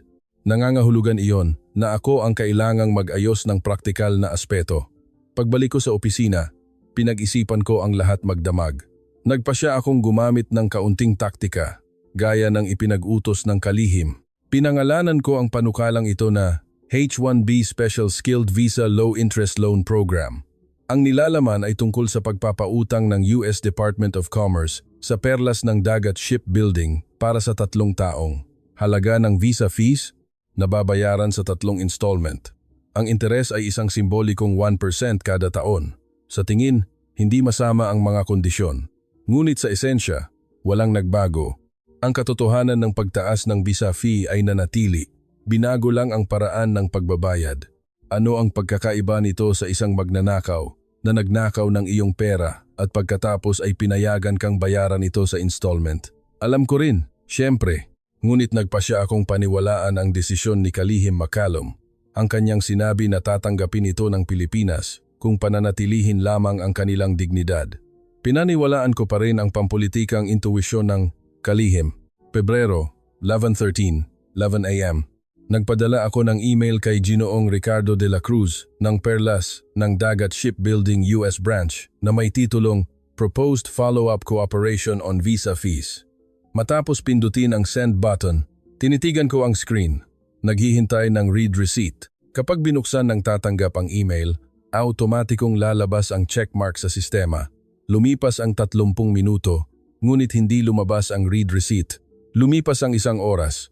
Nangangahulugan iyon na ako ang kailangang mag-ayos ng praktikal na aspeto. Pagbalik ko sa opisina, pinag-isipan ko ang lahat magdamag. Nagpasya akong gumamit ng kaunting taktika, gaya ng ipinag-utos ng Kalihim. Pinangalanan ko ang panukalang ito na H-1B Special Skilled Visa Low Interest Loan Program. Ang nilalaman ay tungkol sa pagpapautang ng US Department of Commerce sa Perlas ng Dagat Shipbuilding para sa 3 taong. Halaga ng visa fees, nababayaran sa 3 installment. Ang interes ay isang simbolikong 1% kada taon. Sa tingin, hindi masama ang mga kondisyon. Ngunit sa esensya, walang nagbago. Ang katotohanan ng pagtaas ng visa fee ay nanatili. Binago lang ang paraan ng pagbabayad. Ano ang pagkakaiba nito sa isang magnanakaw na nagnakaw ng iyong pera at pagkatapos ay pinayagan kang bayaran ito sa installment? Alam ko rin, syempre. Ngunit nagpasya akong paniwalaan ang desisyon ni Kalihim McCallum. Ang kanyang sinabi na tatanggapin ito ng Pilipinas kung pananatilihin lamang ang kanilang dignidad. Pinaniwalaan ko pa rin ang pampulitikang intuwisyon ng Kalihim. Pebrero 11:13, 11 a.m. Nagpadala ako ng email kay Ginoong Ricardo de la Cruz ng Perlas ng Dagat Shipbuilding US Branch na may titulong Proposed Follow-up Cooperation on Visa Fees. Matapos pindutin ang send button, tinitigan ko ang screen. Naghihintay ng read receipt. Kapag binuksan ng tatanggap ang email, automatikong lalabas ang checkmark sa sistema. Lumipas ang 30 minuto, ngunit hindi lumabas ang read receipt. Lumipas ang 1 oras.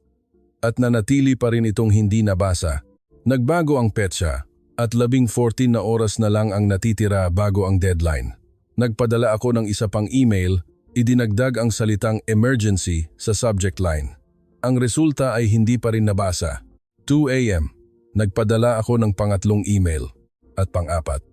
At nanatili pa rin itong hindi nabasa. Nagbago ang petsa at 14 na oras na lang ang natitira bago ang deadline. Nagpadala ako ng isa pang email, idinagdag ang salitang emergency sa subject line. Ang resulta ay hindi pa rin nabasa. 2 a.m. Nagpadala ako ng pangatlong email at pang-apat.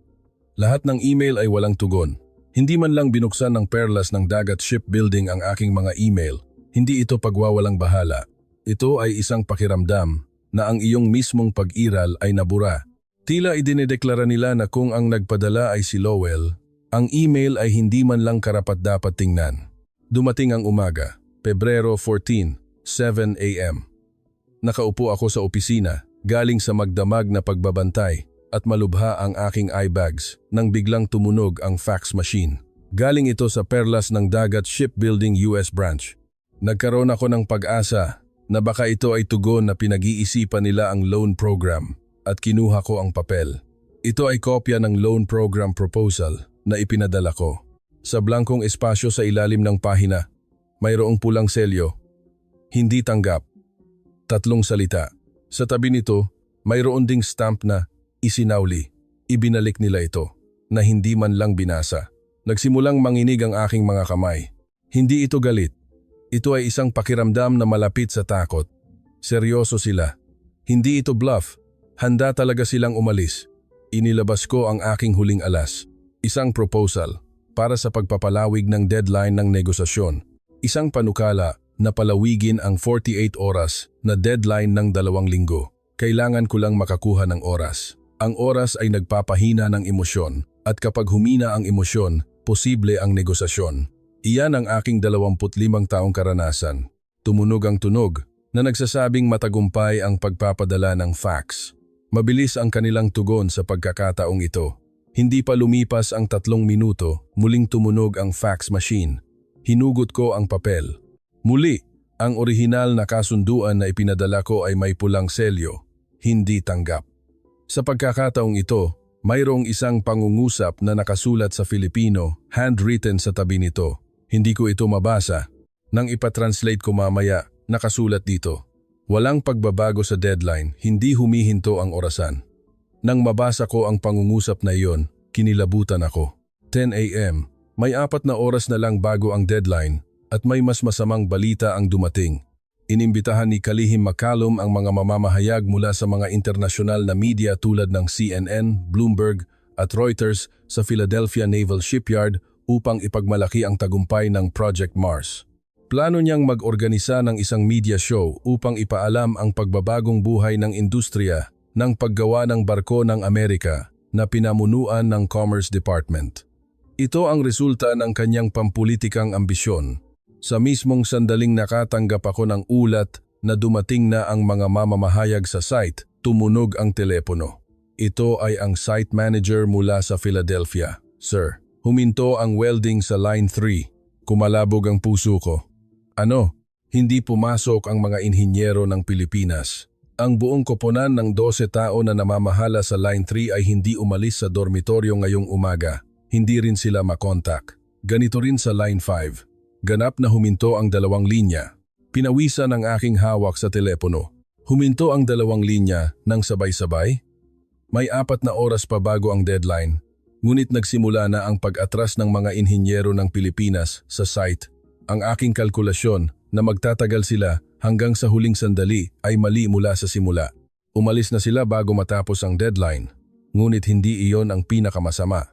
Lahat ng email ay walang tugon. Hindi man lang binuksan ng Perlas ng Dagat Shipbuilding ang aking mga email. Hindi ito pagwawalang bahala. Ito ay isang pakiramdam na ang iyong mismong pag-iral ay nabura. Tila idinedeklara nila na kung ang nagpadala ay si Lowell, ang email ay hindi man lang karapat-dapat tingnan. Dumating ang umaga, Pebrero 14, 7 a.m. Nakaupo ako sa opisina, galing sa magdamag na pagbabantay at malubha ang aking eyebags nang biglang tumunog ang fax machine. Galing ito sa Perlas ng Dagat Shipbuilding US Branch. Nagkaroon ako ng pag-asa na baka ito ay tugon na pinag-iisipan nila ang loan program at kinuha ko ang papel. Ito ay kopya ng loan program proposal na ipinadala ko. Sa blankong espasyo sa ilalim ng pahina, mayroong pulang selyo. Hindi tanggap. 3 salita. Sa tabi nito, mayroon ding stamp na isinawli. Ibinalik nila ito, na hindi man lang binasa. Nagsimulang manginig ang aking mga kamay. Hindi ito galit. Ito ay isang pakiramdam na malapit sa takot. Seryoso sila. Hindi ito bluff. Handa talaga silang umalis. Inilabas ko ang aking huling alas. Isang proposal para sa pagpapalawig ng deadline ng negosasyon. Isang panukala na palawigin ang 48 oras na deadline ng 2 linggo. Kailangan ko lang makakuha ng oras. Ang oras ay nagpapahina ng emosyon at kapag humina ang emosyon, posible ang negosasyon. Iyan ang aking 25 taong karanasan. Tumunog ang tunog na nagsasabing matagumpay ang pagpapadala ng fax. Mabilis ang kanilang tugon sa pagkakataong ito. Hindi pa lumipas ang 3 minuto, muling tumunog ang fax machine. Hinugot ko ang papel. Muli, ang orihinal na kasunduan na ipinadala ko ay may pulang selyo. Hindi tanggap. Sa pagkakataong ito, mayroong isang pangungusap na nakasulat sa Filipino, handwritten sa tabi nito. Hindi ko ito mabasa. Nang ipatranslate ko mamaya, nakasulat dito. Walang pagbabago sa deadline, hindi humihinto ang orasan. Nang mabasa ko ang pangungusap na iyon, kinilabutan ako. 10 a.m., may 4 na oras na lang bago ang deadline at may mas masamang balita ang dumating. Inimbitahan ni Kalihim McCallum ang mga mamamahayag mula sa mga internasyonal na media tulad ng CNN, Bloomberg at Reuters sa Philadelphia Naval Shipyard upang ipagmalaki ang tagumpay ng Project Mars. Plano niyang mag-organisa ng isang media show upang ipaalam ang pagbabagong buhay ng industriya ng paggawa ng barko ng Amerika na pinamunuan ng Commerce Department. Ito ang resulta ng kanyang pampulitikang ambisyon. Sa mismong sandaling nakatanggap ako ng ulat na dumating na ang mga mamamahayag sa site, tumunog ang telepono. Ito ay ang site manager mula sa Philadelphia. Sir, huminto ang welding sa line 3. Kumalabog ang puso ko. Ano? Hindi pumasok ang mga inhinyero ng Pilipinas. Ang buong koponan ng 12 tao na namamahala sa line 3 ay hindi umalis sa dormitoryo ngayong umaga. Hindi rin sila makontak. Ganito rin sa line 5. Ganap na huminto ang 2 linya. Pinawisan ang aking hawak sa telepono. Huminto ang 2 linya ng sabay-sabay? May 4 na oras pa bago ang deadline. Ngunit nagsimula na ang pag-atras ng mga inhinyero ng Pilipinas sa site. Ang aking kalkulasyon na magtatagal sila hanggang sa huling sandali ay mali mula sa simula. Umalis na sila bago matapos ang deadline. Ngunit hindi iyon ang pinakamasama.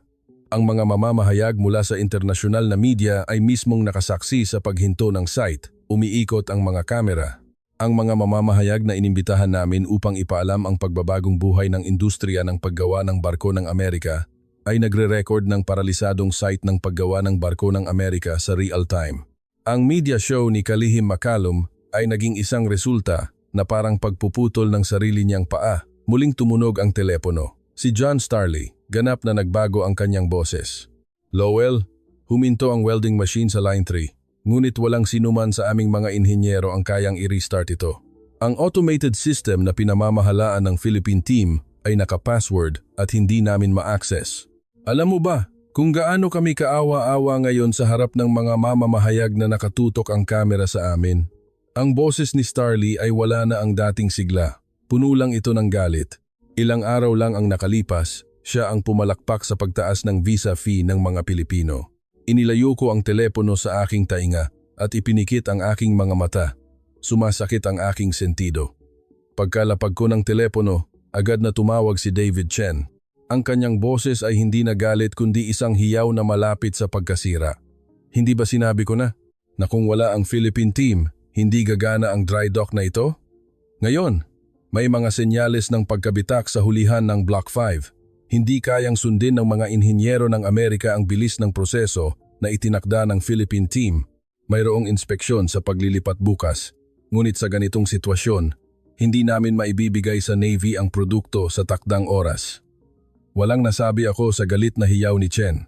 Ang mga mamamahayag mula sa internasyonal na media ay mismong nakasaksi sa paghinto ng site. Umiikot ang mga kamera. Ang mga mamamahayag na inimbitahan namin upang ipaalam ang pagbabagong buhay ng industriya ng paggawa ng barko ng Amerika ay nagre-record ng paralisadong site ng paggawa ng barko ng Amerika sa real time. Ang media show ni Kalihim McCallum ay naging isang resulta na parang pagpuputol ng sarili niyang paa. Muling tumunog ang telepono. Si John Starley, ganap na nagbago ang kanyang boses. Lowell, huminto ang welding machine sa line 3. Ngunit walang sinuman sa aming mga inhinyero ang kayang i-restart ito. Ang automated system na pinamamahalaan ng Philippine team ay naka-password at hindi namin ma-access. Alam mo ba kung gaano kami kaawa-awa ngayon sa harap ng mga mamamahayag na nakatutok ang kamera sa amin? Ang boses ni Starley ay wala na ang dating sigla. Puno lang ito ng galit. Ilang araw lang ang nakalipas, siya ang pumalakpak sa pagtaas ng visa fee ng mga Pilipino. Inilayo ko ang telepono sa aking tainga at ipinikit ang aking mga mata. Sumasakit ang aking sentido. Pagkalapag ko ng telepono, agad na tumawag si David Chen. Ang kanyang boses ay hindi na galit kundi isang hiyaw na malapit sa pagkasira. Hindi ba sinabi ko na kung wala ang Philippine team, hindi gagana ang dry dock na ito? Ngayon, may mga senyales ng pagkabitak sa hulihan ng Block 5. Hindi kayang sundin ng mga inhinyero ng Amerika ang bilis ng proseso na itinakda ng Philippine team. Mayroong inspeksyon sa paglilipat bukas. Ngunit sa ganitong sitwasyon, hindi namin maibibigay sa Navy ang produkto sa takdang oras. Walang nasabi ako sa galit na hiyaw ni Chen.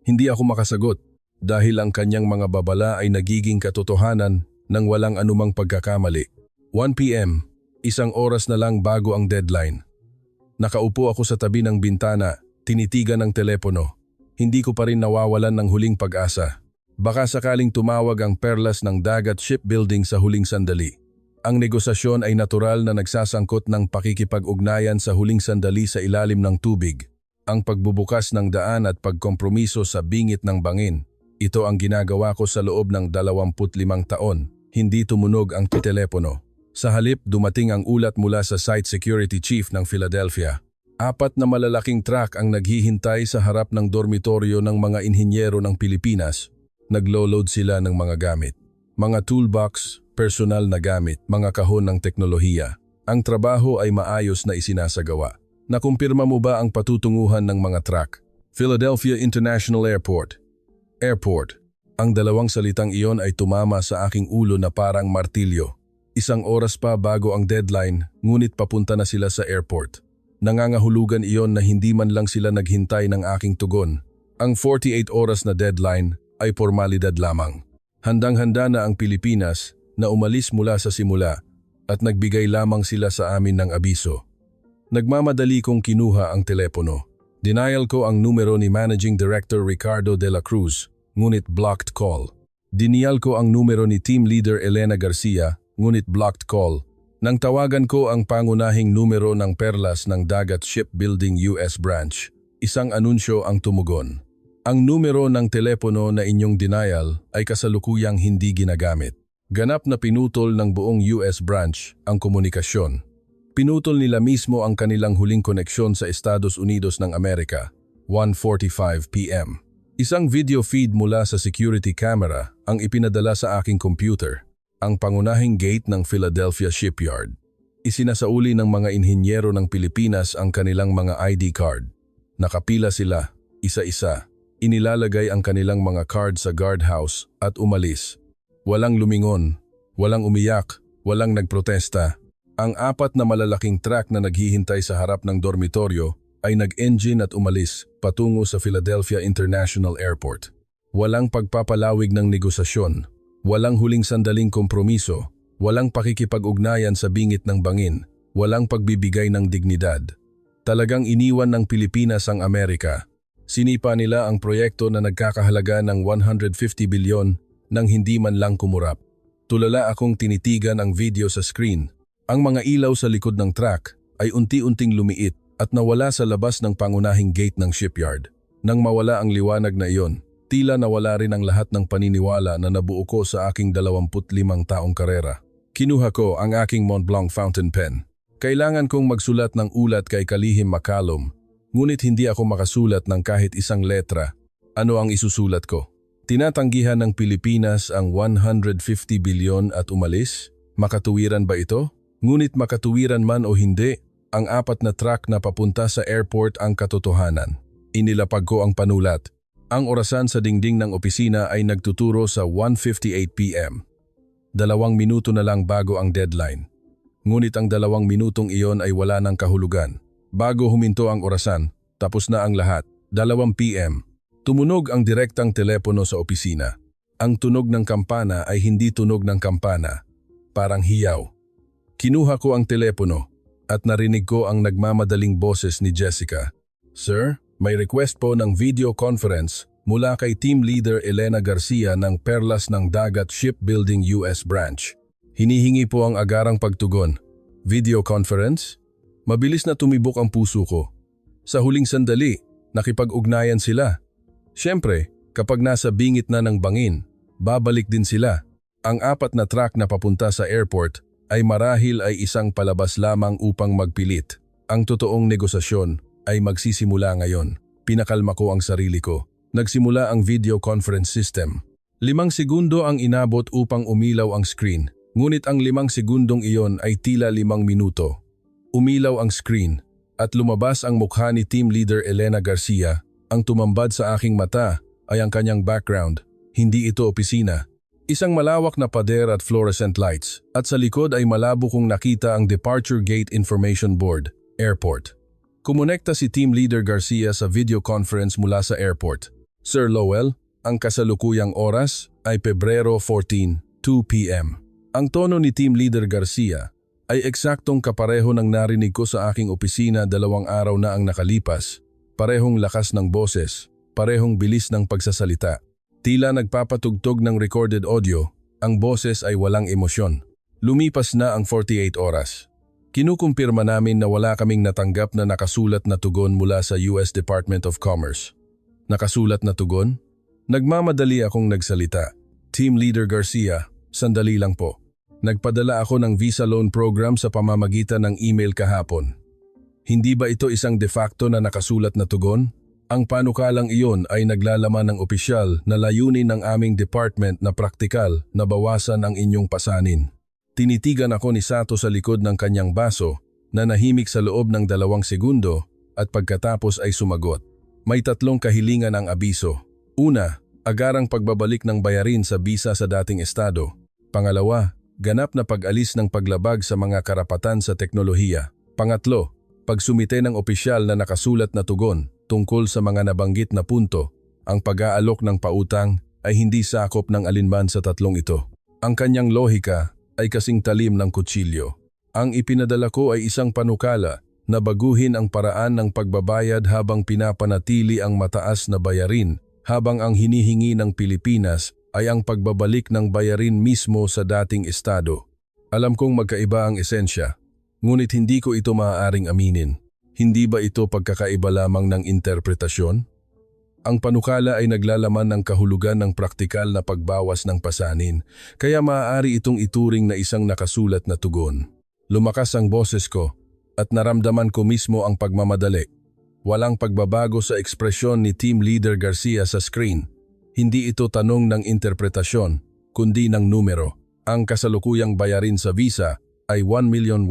Hindi ako makasagot dahil ang kanyang mga babala ay nagiging katotohanan ng walang anumang pagkakamali. 1 p.m., 1 oras na lang bago ang deadline. Nakaupo ako sa tabi ng bintana, tinitigan ng telepono. Hindi ko pa rin nawawalan ng huling pag-asa. Baka sakaling tumawag ang Perlas ng Dagat Shipbuilding sa huling sandali. Ang negosasyon ay natural na nagsasangkot ng pakikipag-ugnayan sa huling sandali sa ilalim ng tubig. Ang pagbubukas ng daan at pagkompromiso sa bingit ng bangin. Ito ang ginagawa ko sa loob ng 25 taon. Hindi tumunog ang telepono. Sa halip, dumating ang ulat mula sa Site Security Chief ng Philadelphia. 4 na malalaking truck ang naghihintay sa harap ng dormitoryo ng mga inhinyero ng Pilipinas. Naglo-load sila ng mga gamit. Mga toolbox, personal na gamit, mga kahon ng teknolohiya. Ang trabaho ay maayos na isinasagawa. Nakumpirma mo ba ang patutunguhan ng mga truck? Philadelphia International Airport. Airport. Ang dalawang salitang iyon ay tumama sa aking ulo na parang martilyo. 1 oras pa bago ang deadline, ngunit papunta na sila sa airport. Nangangahulugan iyon na hindi man lang sila naghintay ng aking tugon. Ang 48 oras na deadline ay formalidad lamang. Handang-handa na ang Pilipinas na umalis mula sa simula at nagbigay lamang sila sa amin ng abiso. Nagmamadali kong kinuha ang telepono. Denial ko ang numero ni Managing Director Ricardo de la Cruz, ngunit blocked call. Denial ko ang numero ni Team Leader Elena Garcia, ngunit blocked call. Nang tawagan ko ang pangunahing numero ng Perlas ng Dagat Shipbuilding US Branch, isang anunsyo ang tumugon. Ang numero ng telepono na inyong denial ay kasalukuyang hindi ginagamit. Ganap na pinutol ng buong US Branch ang komunikasyon. Pinutol nila mismo ang kanilang huling koneksyon sa Estados Unidos ng Amerika, 1:45 p.m. Isang video feed mula sa security camera ang ipinadala sa aking computer. Ang pangunahing gate ng Philadelphia Shipyard. Isinasauli ng mga inhinyero ng Pilipinas ang kanilang mga ID card. Nakapila sila, isa-isa. Inilalagay ang kanilang mga card sa guardhouse at umalis. Walang lumingon, walang umiyak, walang nagprotesta. Ang 4 na malalaking truck na naghihintay sa harap ng dormitoryo ay nag-engine at umalis patungo sa Philadelphia International Airport. Walang pagpapalawig ng negosasyon. Walang huling sandaling kompromiso, walang pakikipag-ugnayan sa bingit ng bangin, walang pagbibigay ng dignidad. Talagang iniwan ng Pilipinas ang Amerika. Sinipa nila ang proyekto na nagkakahalaga ng 150 bilyon nang hindi man lang kumurap. Tulala akong tinitigan ang video sa screen. Ang mga ilaw sa likod ng truck ay unti-unting lumiit at nawala sa labas ng pangunahing gate ng shipyard. Nang mawala ang liwanag na iyon, tila nawala rin ang lahat ng paniniwala na nabuo ko sa aking 25 taong karera. Kinuha ko ang aking Montblanc fountain pen. Kailangan kong magsulat ng ulat kay Kalihim Macalom, ngunit hindi ako makasulat ng kahit isang letra. Ano ang isusulat ko? Tinatanggihan ng Pilipinas ang 150 bilyon at umalis? Makatuwiran ba ito? Ngunit makatuwiran man o hindi, ang 4 na truck na papunta sa airport ang katotohanan. Inilapag ko ang panulat. Ang orasan sa dingding ng opisina ay nagtuturo sa 1:58 p.m. 2 minuto na lang bago ang deadline. Ngunit ang 2 minutong iyon ay wala ng kahulugan. Bago huminto ang orasan, tapos na ang lahat. 2 p.m. Tumunog ang direktang telepono sa opisina. Ang tunog ng kampana ay hindi tunog ng kampana. Parang hiyaw. Kinuha ko ang telepono at narinig ko ang nagmamadaling boses ni Jessica. Sir, may request po ng video conference mula kay Team Leader Elena Garcia ng Perlas ng Dagat Shipbuilding US Branch. Hinihingi po ang agarang pagtugon. Video conference? Mabilis na tumibok ang puso ko. Sa huling sandali, nakipag-ugnayan sila. Siyempre, kapag nasa bingit na ng bangin, babalik din sila. Ang 4 na truck na papunta sa airport ay marahil ay isang palabas lamang upang magpilit. Ang totoong negosasyon ay magsisimula ngayon. Pinakalma ko ang sarili ko. Nagsimula ang video conference system. 5 segundo ang inabot upang umilaw ang screen. Ngunit ang 5 segundong iyon ay tila 5 minuto. Umilaw ang screen at lumabas ang mukha ni Team Leader Elena Garcia. Ang tumambad sa aking mata ay ang kanyang background. Hindi ito opisina. Isang malawak na pader at fluorescent lights. At sa likod ay malabo kong nakita ang Departure Gate Information Board, Airport. Kumonekta si Team Leader Garcia sa video conference mula sa airport. Sir Lowell, ang kasalukuyang oras ay Pebrero 14, 2 p.m. Ang tono ni Team Leader Garcia ay eksaktong kapareho ng narinig ko sa aking opisina 2 araw na ang nakalipas. Parehong lakas ng boses, parehong bilis ng pagsasalita. Tila nagpapatugtog ng recorded audio, ang boses ay walang emosyon. Lumipas na ang 48 oras. Kinukumpirma namin na wala kaming natanggap na nakasulat na tugon mula sa US Department of Commerce. Nakasulat na tugon? Nagmamadali akong nagsalita. Team Leader Garcia, sandali lang po. Nagpadala ako ng visa loan program sa pamamagitan ng email kahapon. Hindi ba ito isang de facto na nakasulat na tugon? Ang panukalang iyon ay naglalaman ng opisyal na layunin ng aming department na praktikal na bawasan ang inyong pasanin. Tinitigan ako ni Sato sa likod ng kanyang baso na nahimik sa loob ng 2 segundo at pagkatapos ay sumagot. May 3 kahilingan ang abiso. Una, agarang pagbabalik ng bayarin sa bisa sa dating estado. Pangalawa, ganap na pag-alis ng paglabag sa mga karapatan sa teknolohiya. Pangatlo, pagsumite ng opisyal na nakasulat na tugon tungkol sa mga nabanggit na punto. Ang pag-aalok ng pautang ay hindi sakop ng alinman sa 3 ito. Ang kanyang lohika ay kasing talim ng kutsilyo. Ang ipinadala ko ay isang panukala na baguhin ang paraan ng pagbabayad habang pinapanatili ang mataas na bayarin, habang ang hinihingi ng Pilipinas ay ang pagbabalik ng bayarin mismo sa dating estado. Alam kong magkaiba ang esensya, ngunit hindi ko ito maaaring aminin. Hindi ba ito pagkakaiba lamang ng interpretasyon? Ang panukala ay naglalaman ng kahulugan ng praktikal na pagbawas ng pasanin, kaya maaari itong ituring na isang nakasulat na tugon. Lumakas ang boses ko at naramdaman ko mismo ang pagmamadali. Walang pagbabago sa ekspresyon ni Team Leader Garcia sa screen. Hindi ito tanong ng interpretasyon, kundi ng numero. Ang kasalukuyang bayarin sa visa ay 1,100,000.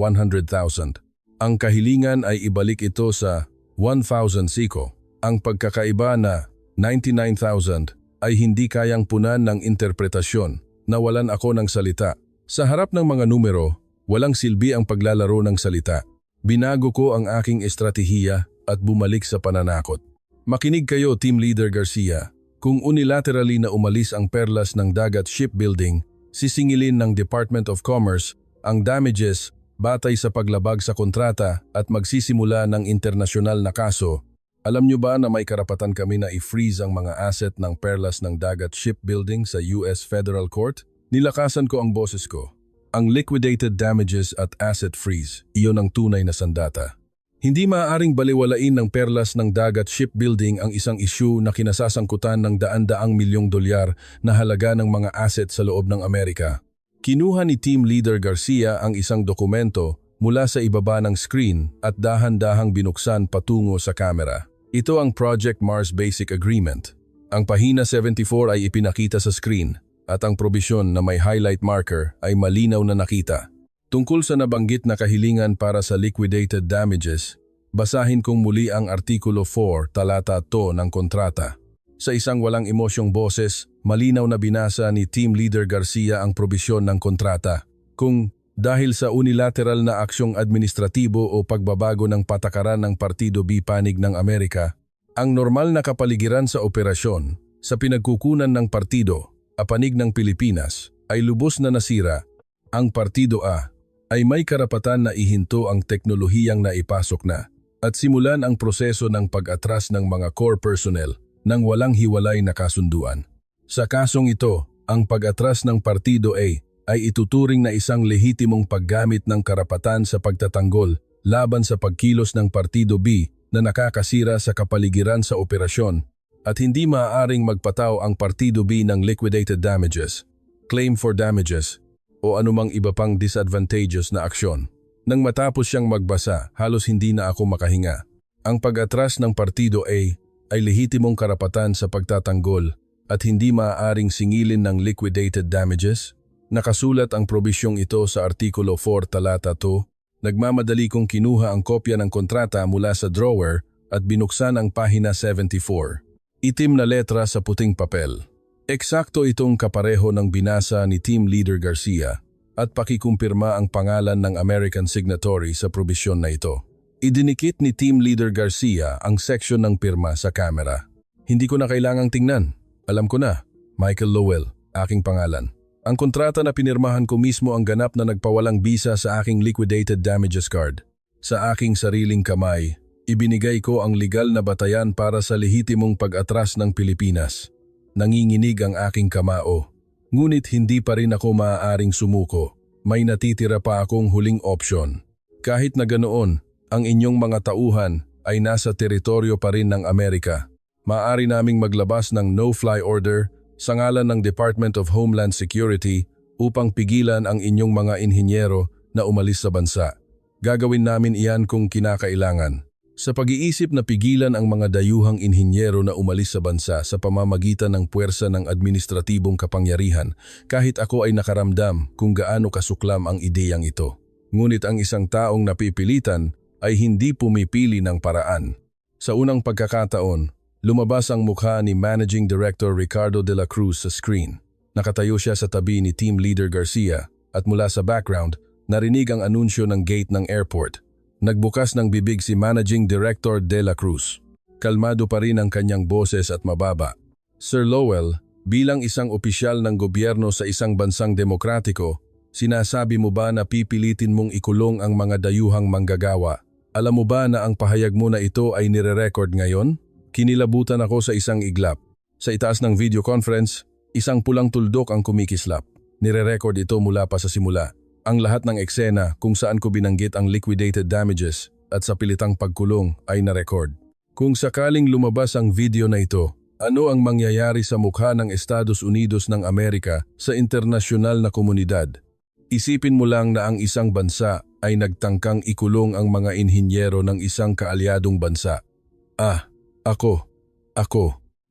Ang kahilingan ay ibalik ito sa 1,000 siko. Ang pagkakaiba na 99,000 ay hindi kayang punan ng interpretasyon. Nawalan ako ng salita. Sa harap ng mga numero, walang silbi ang paglalaro ng salita. Binago ko ang aking estratehiya at bumalik sa pananakot. Makinig kayo, Team Leader Garcia. Kung unilaterally na umalis ang perlas ng dagat shipbuilding, sisingilin ng Department of Commerce ang damages batay sa paglabag sa kontrata at magsisimula ng internasyonal na kaso. Alam nyo ba na may karapatan kami na i-freeze ang mga asset ng perlas ng dagat shipbuilding sa US Federal Court? Nilakasan ko ang boses ko. Ang liquidated damages at asset freeze, iyon ang tunay na sandata. Hindi maaaring baliwalain ng perlas ng dagat shipbuilding ang isang isyu na kinasasangkutan ng daan-daang milyong dolyar na halaga ng mga asset sa loob ng Amerika. Kinuha ni Team Leader Garcia ang isang dokumento mula sa ibaba ng screen at dahan-dahang binuksan patungo sa kamera. Ito ang Project Mars Basic Agreement. Ang pahina 74 ay ipinakita sa screen at ang probisyon na may highlight marker ay malinaw na nakita. Tungkol sa nabanggit na kahilingan para sa liquidated damages, basahin kong muli ang Artikulo 4, Talata 2 ng kontrata. Sa isang walang emosyong boses, malinaw na binasa ni Team Leader Garcia ang probisyon ng kontrata. Kung dahil sa unilateral na aksyong administratibo o pagbabago ng patakaran ng Partido B Panig ng Amerika, ang normal na kapaligiran sa operasyon sa pinagkukunan ng partido, Panig ng Pilipinas, ay lubos na nasira, ang Partido A ay may karapatan na ihinto ang teknolohiyang naipasok na at simulan ang proseso ng pag-atras ng mga core personnel nang walang hiwalay na kasunduan. Sa kasong ito, ang pag-atras ng Partido A ay ituturing na isang lehitimong paggamit ng karapatan sa pagtatanggol laban sa pagkilos ng Partido B na nakakasira sa kapaligiran sa operasyon at hindi maaaring magpataw ang Partido B ng liquidated damages, claim for damages, o anumang iba pang disadvantageous na aksyon. Nang matapos siyang magbasa, halos hindi na ako makahinga. Ang pag-atras ng Partido A ay lehitimong karapatan sa pagtatanggol at hindi maaaring singilin ng liquidated damages. Nakasulat ang probisyong ito sa Artikulo 4 Talata 2. Nagmamadali kong kinuha ang kopya ng kontrata mula sa drawer at binuksan ang pahina 74. Itim na letra sa puting papel. Eksakto itong kapareho ng binasa ni Team Leader Garcia at pakikumpirma ang pangalan ng American signatory sa probisyon na ito. Idinikit ni Team Leader Garcia ang seksyon ng pirma sa kamera. Hindi ko na kailangang tingnan. Alam ko na, Michael Lowell, aking pangalan. Ang kontrata na pinirmahan ko mismo ang ganap na nagpawalang bisa sa aking liquidated damages card. Sa aking sariling kamay, ibinigay ko ang legal na batayan para sa lehitimong pag-atras ng Pilipinas. Nanginginig ang aking kamao. Ngunit hindi pa rin ako maaaring sumuko. May natitira pa akong huling opsyon. Kahit na ganoon, ang inyong mga tauhan ay nasa teritoryo pa rin ng Amerika. Maaari naming maglabas ng no-fly order sa ngalan ng Department of Homeland Security upang pigilan ang inyong mga inhinyero na umalis sa bansa. Gagawin namin iyan kung kinakailangan. Sa pag-iisip na pigilan ang mga dayuhang inhinyero na umalis sa bansa sa pamamagitan ng puwersa ng administratibong kapangyarihan, kahit ako ay nakaramdam kung gaano kasuklam ang ideyang ito. Ngunit ang isang taong napipilitan ay hindi pumipili ng paraan. Sa unang pagkakataon, lumabas ang mukha ni Managing Director Ricardo de la Cruz sa screen. Nakatayo siya sa tabi ni Team Leader Garcia at mula sa background, narinig ang anunsyo ng gate ng airport. Nagbukas ng bibig si Managing Director de la Cruz. Kalmado pa rin ang kanyang boses at mababa. Sir Lowell, bilang isang opisyal ng gobyerno sa isang bansang demokratiko, sinasabi mo ba na pipilitin mong ikulong ang mga dayuhang manggagawa? Alam mo ba na ang pahayag mo na ito ay nire-record ngayon? Kinilabutan ako sa isang iglap. Sa itaas ng video conference, isang pulang tuldok ang kumikislap. Nire-record ito mula pa sa simula. Ang lahat ng eksena kung saan ko binanggit ang liquidated damages at sa pilitang pagkulong ay na-record. Kung sakaling lumabas ang video na ito, ano ang mangyayari sa mukha ng Estados Unidos ng Amerika sa internasyonal na komunidad? Isipin mo lang na ang isang bansa ay nagtangkang ikulong ang mga inhinyero ng isang kaalyadong bansa.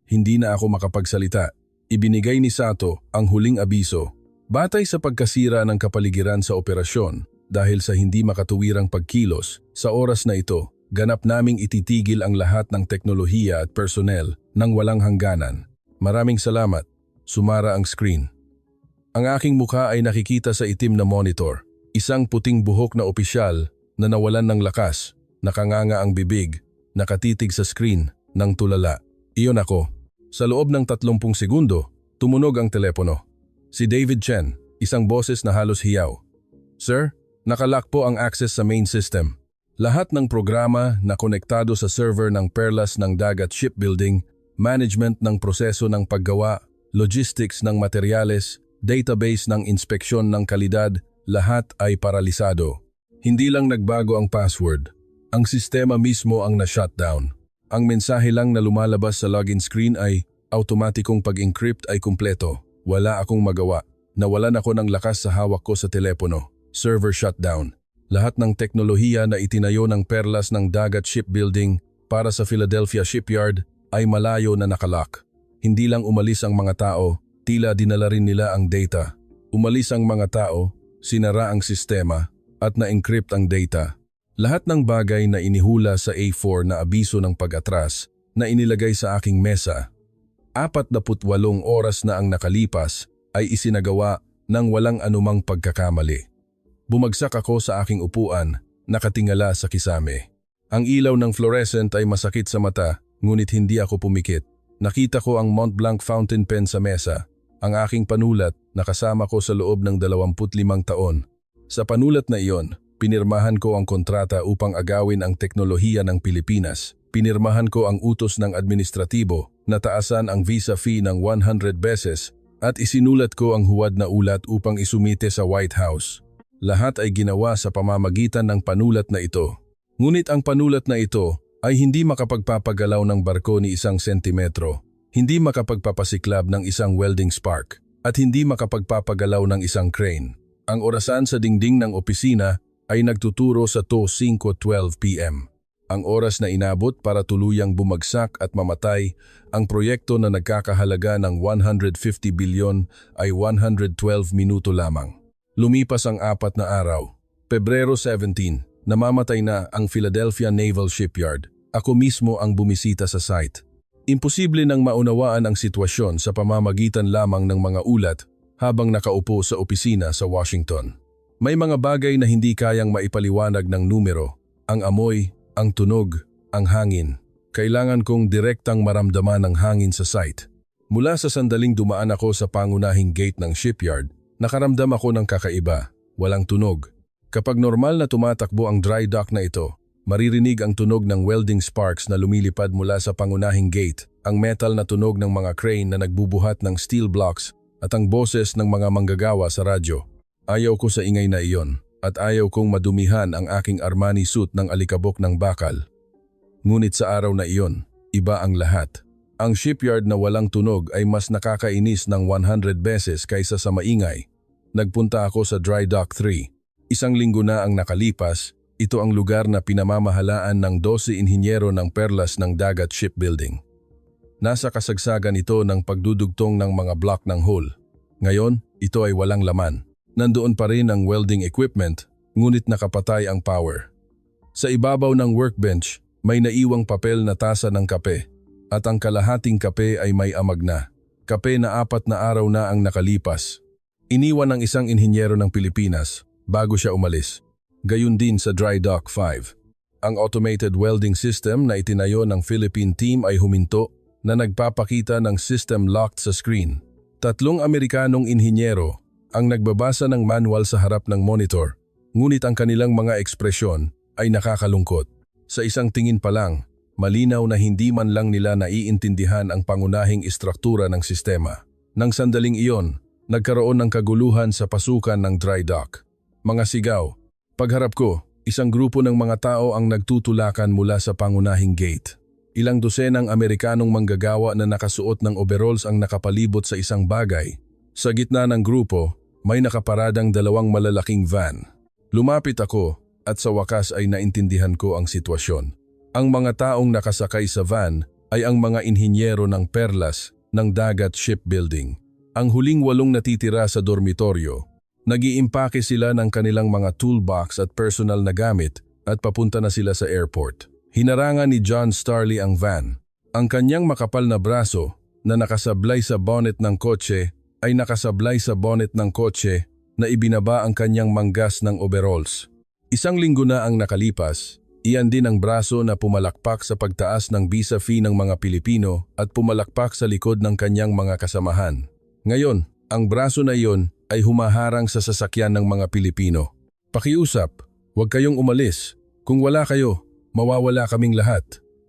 Hindi na ako makapagsalita. Ibinigay ni Sato ang huling abiso. Batay sa pagkasira ng kapaligiran sa operasyon dahil sa hindi makatuwirang pagkilos, sa oras na ito, ganap naming ititigil ang lahat ng teknolohiya at personnel nang walang hangganan. Maraming salamat. Sumara ang screen. Ang aking mukha ay nakikita sa itim na monitor. Isang puting buhok na opisyal na nawalan ng lakas, nakanganga ang bibig, nakatitig sa screen ng tulala. Iyon ako. Sa loob ng 30 segundo, tumunog ang telepono. Si David Chen, isang boses na halos hiyaw. Sir, nakalock po ang access sa main system. Lahat ng programa na konektado sa server ng Perlas ng Dagat Shipbuilding, management ng proseso ng paggawa, logistics ng materyales, database ng inspeksyon ng kalidad, lahat ay paralisado. Hindi lang nagbago ang password. Ang sistema mismo ang na-shutdown. Ang mensahe lang na lumalabas sa login screen ay, automatikong pag-encrypt ay kumpleto. Wala akong magawa. Nawalan ako ng lakas sa hawak ko sa telepono. Server shutdown. Lahat ng teknolohiya na itinayo ng Perlas ng Dagat Shipbuilding para sa Philadelphia Shipyard ay malayo na nakalock. Hindi lang umalis ang mga tao, tila dinala rin nila ang data. Umalis ang mga tao, sinara ang sistema, at na-encrypt ang data. Lahat ng bagay na inihula sa A4 na abiso ng pag-atras na inilagay sa aking mesa, 48 oras na ang nakalipas ay isinagawa ng walang anumang pagkakamali. Bumagsak ako sa aking upuan, nakatingala sa kisame. Ang ilaw ng fluorescent ay masakit sa mata, ngunit hindi ako pumikit. Nakita ko ang Mont Blanc fountain pen sa mesa, ang aking panulat na kasama ko sa loob ng 25 taon. Sa panulat na iyon, pinirmahan ko ang kontrata upang agawin ang teknolohiya ng Pilipinas. Pinirmahan ko ang utos ng administratibo na taasan ang visa fee ng 100 beses at isinulat ko ang huwad na ulat upang isumite sa White House. Lahat ay ginawa sa pamamagitan ng panulat na ito. Ngunit ang panulat na ito ay hindi makapagpapagalaw ng barko ni isang sentimetro, hindi makapagpapasiklab ng isang welding spark, at hindi makapagpapagalaw ng isang crane. Ang orasan sa dingding ng opisina ay nagtuturo sa 5:12 p.m. Ang oras na inabot para tuluyang bumagsak at mamatay, ang proyekto na nagkakahalaga ng 150 bilyon ay 112 minuto lamang. Lumipas ang 4 na araw. Pebrero 17, namamatay na ang Philadelphia Naval Shipyard. Ako mismo ang bumisita sa site. Imposible nang maunawaan ang sitwasyon sa pamamagitan lamang ng mga ulat habang nakaupo sa opisina sa Washington. May mga bagay na hindi kayang maipaliwanag ng numero, ang amoy, ang tunog, ang hangin. Kailangan kong direktang maramdaman ang hangin sa site. Mula sa sandaling dumaan ako sa pangunahing gate ng shipyard, Nakaramdam ako ng kakaiba, walang tunog. Kapag normal na tumatakbo ang dry dock na ito, maririnig ang tunog ng welding sparks na lumilipad mula sa pangunahing gate, ang metal na tunog ng mga crane na nagbubuhat ng steel blocks at ang boses ng mga manggagawa sa radyo. Ayaw ko sa ingay na iyon at ayaw kong madumihan ang aking Armani suit ng alikabok ng bakal. Ngunit sa araw na iyon, iba ang lahat. Ang shipyard na walang tunog ay mas nakakainis ng 100 beses kaysa sa maingay. Nagpunta ako sa Dry Dock 3. Isang linggo na ang nakalipas, ito ang lugar na pinamamahalaan ng 12 inhinyero ng perlas ng dagat shipbuilding. Nasa kasagsagan ito ng pagdudugtong ng mga block ng hull. Ngayon, ito ay walang laman. Nandoon pa rin ang welding equipment, ngunit nakapatay ang power. Sa ibabaw ng workbench, may naiwang papel na tasa ng kape, at ang kalahating kape ay may amag na. Kape na 4 na araw na ang nakalipas. Iniwan ng isang inhinyero ng Pilipinas bago siya umalis. Gayun din sa Dry Dock 5. Ang automated welding system na itinayo ng Philippine team ay huminto na nagpapakita ng system locked sa screen. 3 Amerikanong inhinyero ang nagbabasa ng manual sa harap ng monitor, ngunit ang kanilang mga ekspresyon ay nakakalungkot. Sa isang tingin pa lang, malinaw na hindi man lang nila naiintindihan ang pangunahing istruktura ng sistema. Nang sandaling iyon, nagkaroon ng kaguluhan sa pasukan ng dry dock. Mga sigaw. Pagharap ko, isang grupo ng mga tao ang nagtutulakan mula sa pangunahing gate. Ilang dosenang Amerikanong manggagawa na nakasuot ng overalls ang nakapalibot sa isang bagay. Sa gitna ng grupo, may nakaparadang 2 malalaking van. Lumapit ako at sa wakas ay naintindihan ko ang sitwasyon. Ang mga taong nakasakay sa van ay ang mga inhinyero ng perlas ng dagat shipbuilding. Ang huling 8 natitira sa dormitoryo. Nag-iimpake sila ng kanilang mga toolbox at personal na gamit at papunta na sila sa airport. Hinarangan ni John Starley ang van. Ang kanyang makapal na braso na nakasablay sa bonnet ng kotse ay nakasablay sa bonnet ng kotse na ibinaba ang kanyang manggas ng overalls. Isang linggo na ang nakalipas, iyan din ang braso na pumalakpak sa pagtaas ng visa fee ng mga Pilipino at pumalakpak sa likod ng kanyang mga kasamahan. Ngayon, ang braso na iyon ay humaharang sa sasakyan ng mga Pilipino. Pakiusap, huwag kayong umalis. Kung wala kayo, mawawala kaming lahat.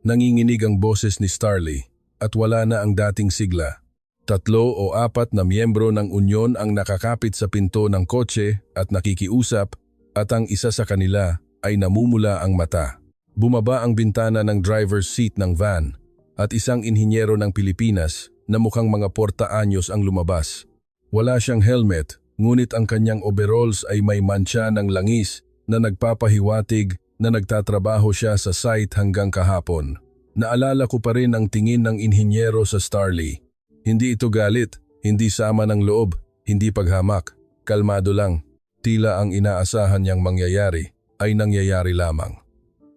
Nanginginig ang boses ni Starley at wala na ang dating sigla. 3 o 4 na miyembro ng unyon ang nakakapit sa pinto ng kotse at nakikiusap at ang isa sa kanila ay namumula ang mata. Bumaba ang bintana ng driver's seat ng van at isang inhinyero ng Pilipinas na mukhang mga 40 anyos ang lumabas. Wala siyang helmet, ngunit ang kanyang overalls ay may mantsa ng langis na nagpapahiwatig na nagtatrabaho siya sa site hanggang kahapon. Naalala ko pa rin ang tingin ng inhinyero sa Starley. Hindi ito galit, hindi sama ng loob, hindi paghamak. Kalmado lang, tila ang inaasahan niyang mangyayari ay nangyayari lamang.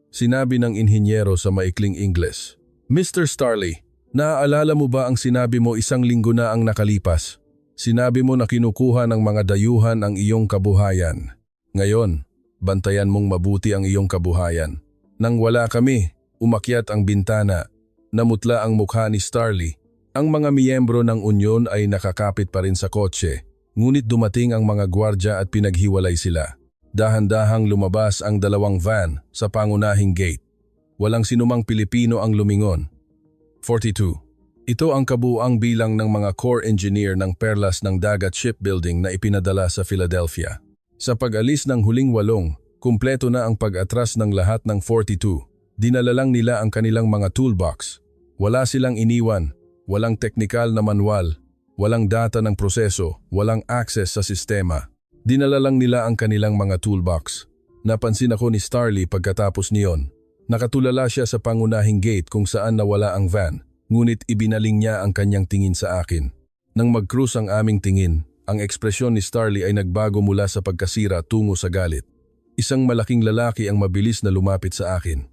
Sinabi ng inhinyero sa maikling Ingles, "Mr. Starley, naaalala mo ba ang sinabi mo 1 linggo na ang nakalipas? Sinabi mo na kinukuha ng mga dayuhan ang iyong kabuhayan. Ngayon, bantayan mong mabuti ang iyong kabuhayan." Nang wala kami, umakyat ang bintana, namutla ang mukha ni Starley. Ang mga miyembro ng unyon ay nakakapit pa rin sa kotse, ngunit dumating ang mga gwardya at pinaghiwalay sila. Dahan-dahang lumabas ang 2 van sa pangunahing gate. Walang sinumang Pilipino ang lumingon. 42. Ito ang kabuuang bilang ng mga core engineer ng perlas ng dagat shipbuilding na ipinadala sa Philadelphia. Sa pag-alis ng huling 8, kumpleto na ang pag-atras ng lahat ng 42. Dinala lang nila ang kanilang mga toolbox. Wala silang iniwan. Walang teknikal na manual, walang data ng proseso, walang access sa sistema. Dinala lang nila ang kanilang mga toolbox. Napansin ako ni Starley pagkatapos niyon. Nakatulala siya sa pangunahing gate kung saan nawala ang van, ngunit ibinaling niya ang kanyang tingin sa akin. Nang mag-cruise ang aming tingin, ang ekspresyon ni Starley ay nagbago mula sa pagkasira tungo sa galit. Isang malaking lalaki ang mabilis na lumapit sa akin.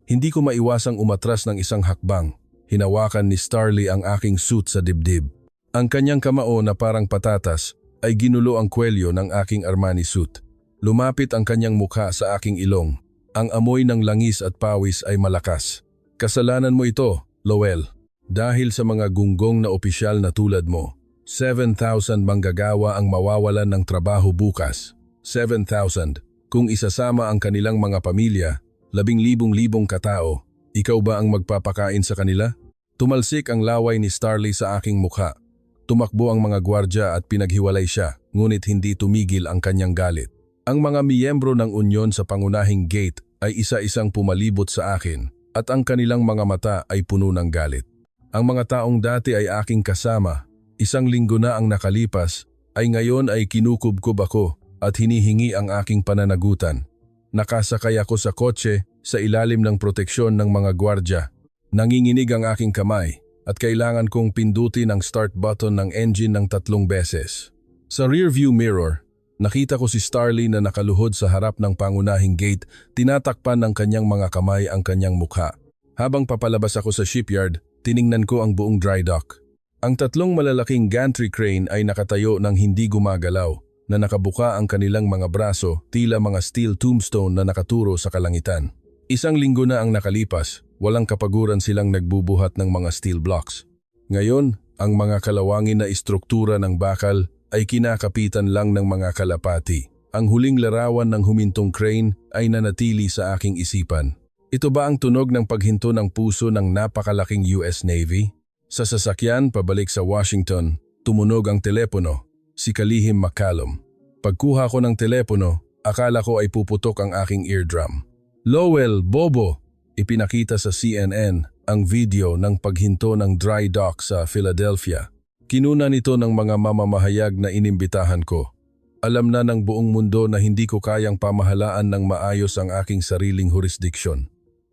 Hindi ko maiwasang umatras ng isang hakbang. Hinawakan ni Starley ang aking suit sa dibdib. Ang kanyang kamao na parang patatas ay ginulo ang kwelyo ng aking Armani suit. Lumapit ang kanyang mukha sa aking ilong. Ang amoy ng langis at pawis ay malakas. "Kasalanan mo ito, Lowell. Dahil sa mga gunggong na opisyal na tulad mo, 7,000 manggagawa ang mawawalan ng trabaho bukas. 7,000. Kung isasama ang kanilang mga pamilya, 10,000 katao. Ikaw ba ang magpapakain sa kanila? Tumalsik ang laway ni Starley sa aking mukha. Tumakbo ang mga gwardya at pinaghiwalay siya, ngunit hindi tumigil ang kanyang galit. Ang mga miyembro ng unyon sa pangunahing gate ay isa-isang pumalibot sa akin at ang kanilang mga mata ay puno ng galit. Ang mga taong dati ay aking kasama, 1 linggo na ang nakalipas, ay ngayon ay kinukubkob ako at hinihingi ang aking pananagutan. Nakasakay ako sa kotse sa ilalim ng proteksyon ng mga gwardya. Nanginginig ang aking kamay at kailangan kong pindutin ang start button ng engine ng 3 beses. Sa rearview mirror, nakita ko si Starley na nakaluhod sa harap ng pangunahing gate, tinatakpan ng kanyang mga kamay ang kanyang mukha. Habang papalabas ako sa shipyard, tiningnan ko ang buong dry dock. Ang 3 malalaking gantry crane ay nakatayo ng hindi gumagalaw, na nakabuka ang kanilang mga braso, tila mga steel tombstone na nakaturo sa kalangitan. 1 linggo na ang nakalipas, walang kapaguran silang nagbubuhat ng mga steel blocks. Ngayon, ang mga kalawangin na istruktura ng bakal ay kinakapitan lang ng mga kalapati. Ang huling larawan ng humintong crane ay nanatili sa aking isipan. Ito ba ang tunog ng paghinto ng puso ng napakalaking US Navy? Sa sasakyan pabalik sa Washington, tumunog ang telepono, si Kalihim McCallum. Pagkuha ko ng telepono, akala ko ay puputok ang aking eardrum. Lowell, Bobo! Ipinakita sa CNN ang video ng paghinto ng dry dock sa Philadelphia. Kinuna nito ng mga mamamahayag na inimbitahan ko. Alam na ng buong mundo na hindi ko kayang pamahalaan ng maayos ang aking sariling jurisdiksyon.